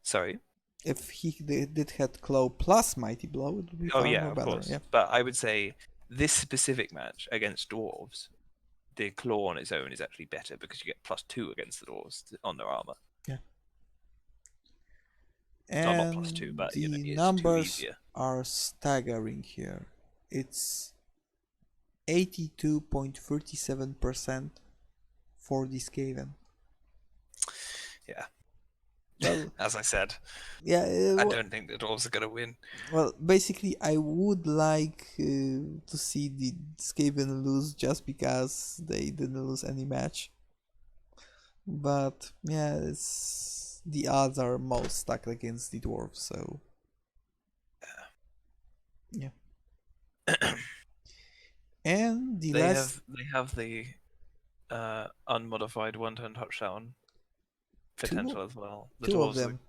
Sorry. If he did had Claw plus Mighty Blow, it would be Oh far yeah, more of better. course. Yeah. But I would say this specific match against Dwarves, the Claw on its own is actually better because you get +2 against the Dwarves on their armor. Yeah. Well, not +2, And but the it's 2 numbers easier. are staggering here. It's 82.37% for the Skaven. Yeah. Well, As I said, yeah. I don't think the Dwarves are going to win. Well, basically, I would like to see the Skaven lose just because they didn't lose any match. But yeah, the odds are most stacked against the dwarves. So yeah. And the last They have the unmodified one-turn touchdown two potential as well. The two of Dwarves them.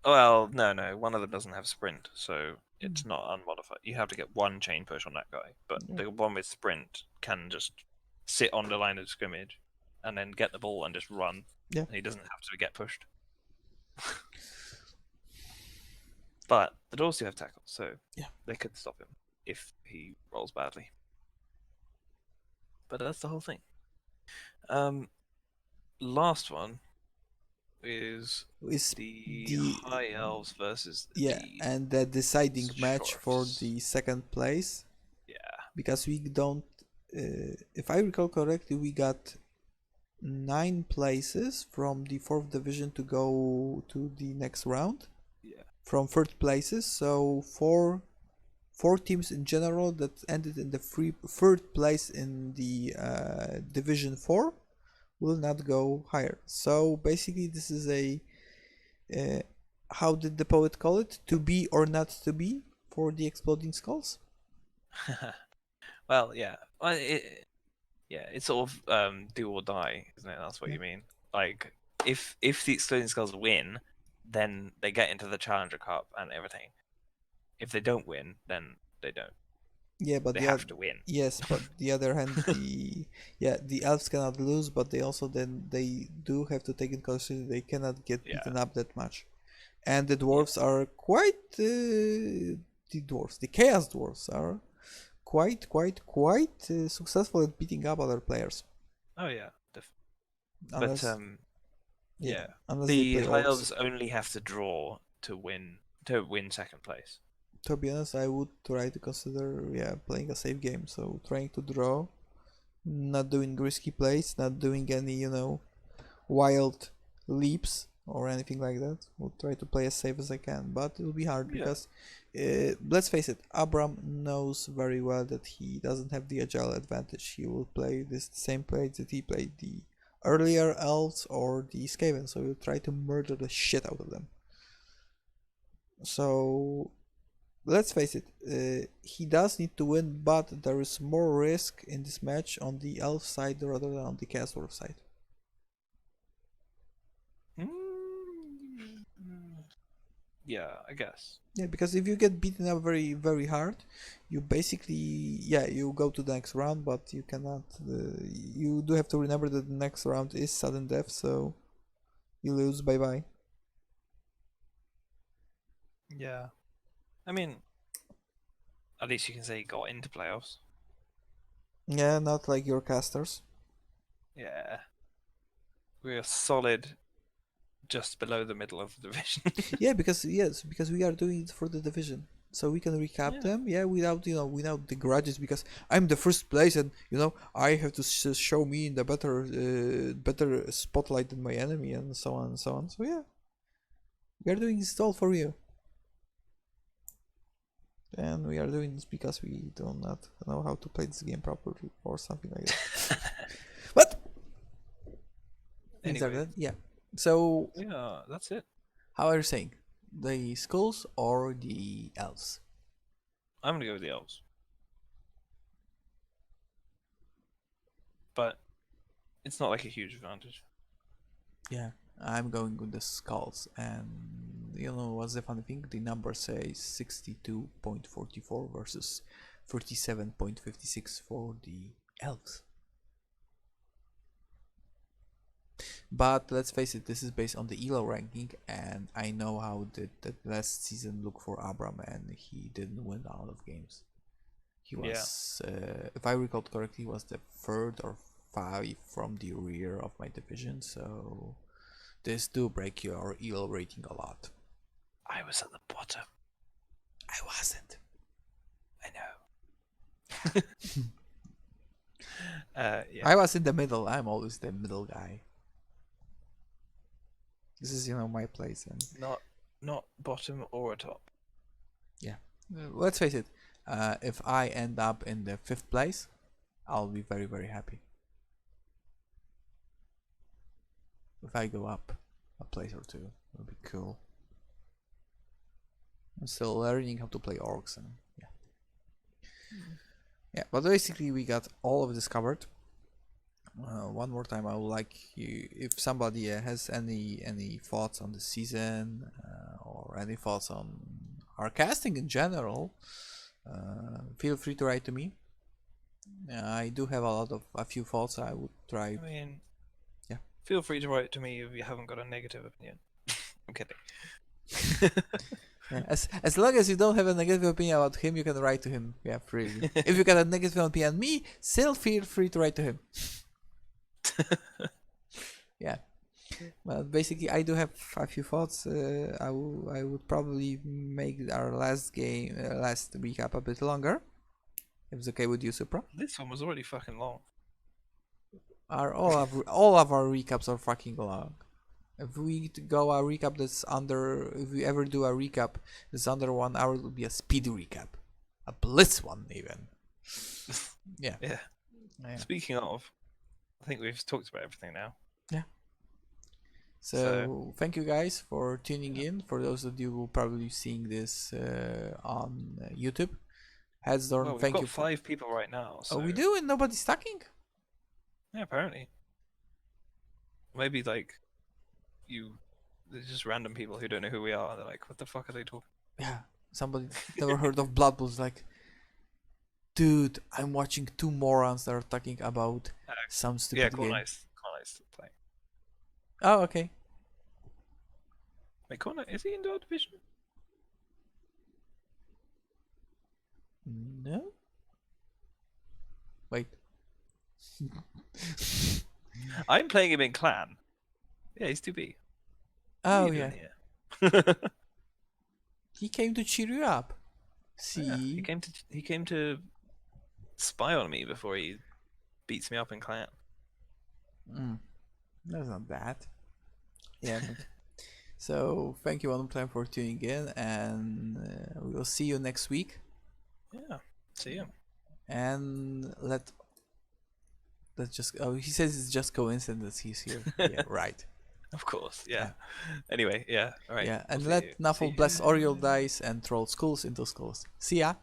well, no, one of them doesn't have sprint, so Hmm. it's not unmodified. You have to get one chain push on that guy, but Yeah. the one with sprint can just sit on the line of scrimmage and then get the ball and just run. Yeah. He doesn't have to get pushed. But the Dwarves do have tackle, so Yeah. they could stop him if he rolls badly. But that's the whole thing. Last one is Is the the High Elves versus yeah, the and the deciding match for Shorts. the second place Yeah. because we don't. If I recall correctly, we got 9 places from the fourth division to go to the next round Yeah. from third places. So four teams in general that ended in the third place in the division 4 will not go higher. So basically, this is a uh, how did the poet call it? To be or not to be for the exploding skulls. Well, yeah. Yeah, it's sort of do or die, isn't it? That's what Yeah. you mean. Like if the Exploding Skulls win, then they get into the Challenger Cup and everything. If they don't win, then they don't. Yeah, but They the have to win. yes, but the other hand, the elves cannot lose, but they also then they do have to take in consideration they cannot get Yeah, beaten up that much, and the yeah. dwarves are quite the chaos dwarves are quite successful at beating up other players, Oh yeah. But unless yeah, yeah, unless they the play high orcs. elves only have to draw to win second place. To be honest, I would try to consider playing a safe game, so trying to draw, not doing risky plays, not doing any wild leaps or anything like that. We'll try to play as safe as I can, but it'll be hard Yeah. because let's face it, Abram knows very well that he doesn't have the agile advantage. He will play this same play that he played the earlier elves or the Skaven, so he'll try to murder the shit out of them. So let's face it, he does need to win, but there is more risk in this match on the elf side rather than on the caster side. Yeah, I guess. Yeah, because if you get beaten up very, very hard, you basically, you go to the next round, but you cannot. You do have to remember that the next round is sudden death, so you lose. Bye bye. Yeah. I mean, at least you can say he got into playoffs. Yeah, not like your casters. Yeah. We're solid just below the middle of the division. Yeah, because we are doing it for the division, so we can recap Yeah. them. Yeah, without the grudges, because I'm the first place, and I have to show me in the better spotlight than my enemy, and so on and so on. So yeah, we are doing this all for you. And we are doing this because we do not know how to play this game properly or something like that. But things are Anyway, that. Yeah. So yeah, that's it. how are you saying? The skulls or the elves? I'm gonna go with the elves, but it's not like a huge advantage. Yeah, I'm going with the skulls, and what's the funny thing? The number says 62.44 versus 37.56 for the elves. But let's face it, this is based on the ELO ranking, and I know how did that last season look for Abram, and he didn't win a lot of games. He Yeah. was, if I recall correctly, he was the third or five from the rear of my division, so this do break your ELO rating a lot. I was at the bottom. I wasn't. I know. Yeah. I was in the middle. I'm always the middle guy. This is, my place, and Not bottom or top. yeah. Let's face it. If I end up in the fifth place, I'll be very, very happy. If I go up a place or two, it'll be cool. I'm still learning how to play orcs, and yeah. Yeah, but basically we got all of this covered. One more time, I would like you, if somebody has any thoughts on the season or any thoughts on our casting in general, feel free to write to me. I do have a few thoughts. I would try. I mean, Yeah. feel free to write to me if you haven't got a negative opinion. I'm kidding. Yeah, as long as you don't have a negative opinion about him, you can write to him. Yeah, freely. If you got a negative opinion on me, still feel free to write to him. Yeah. Well, basically, I do have a few thoughts. I would probably make our last recap a bit longer. If it's okay with you, Supra. This one was already fucking long. All of our recaps are fucking long. If we go a recap if we ever do a recap that's under 1 hour, it will be a speed recap, a blitz one even. Yeah. Yeah. Yeah. Speaking of, I think we've talked about everything now. Yeah. So thank you guys for tuning in. For those of you who will probably seeing this on YouTube, Headstorm, Well, we've thank got you. 5 people right now. So Oh, we do, and nobody's talking. yeah, apparently. Maybe like there's just random people who don't know who we are. They're like, what the fuck are they talking? Yeah, somebody never heard of Blood Bowls. Like, Dude, I'm watching two morons that are talking about Uh, some yeah, stupid game. Corner is still playing. Oh, okay. Wait, Corner, is he in Dual Division? No? Wait. I'm playing him in Clan. Yeah, he's 2B. What are Oh, you yeah. doing here? He came to cheer you up. Yeah, See? he came to spy on me before he beats me up in Clan. Mm, that's not bad. Yeah, but so thank you one more time for tuning in, and we'll see you next week. Yeah, see ya. And let's just. Oh, he says it's just coincidence he's here. Yeah, right. Of course, Yeah, yeah. Anyway, yeah. All right. yeah. We'll And see let you. Nuffle bless Oriole dice and troll skulls into skulls. See ya.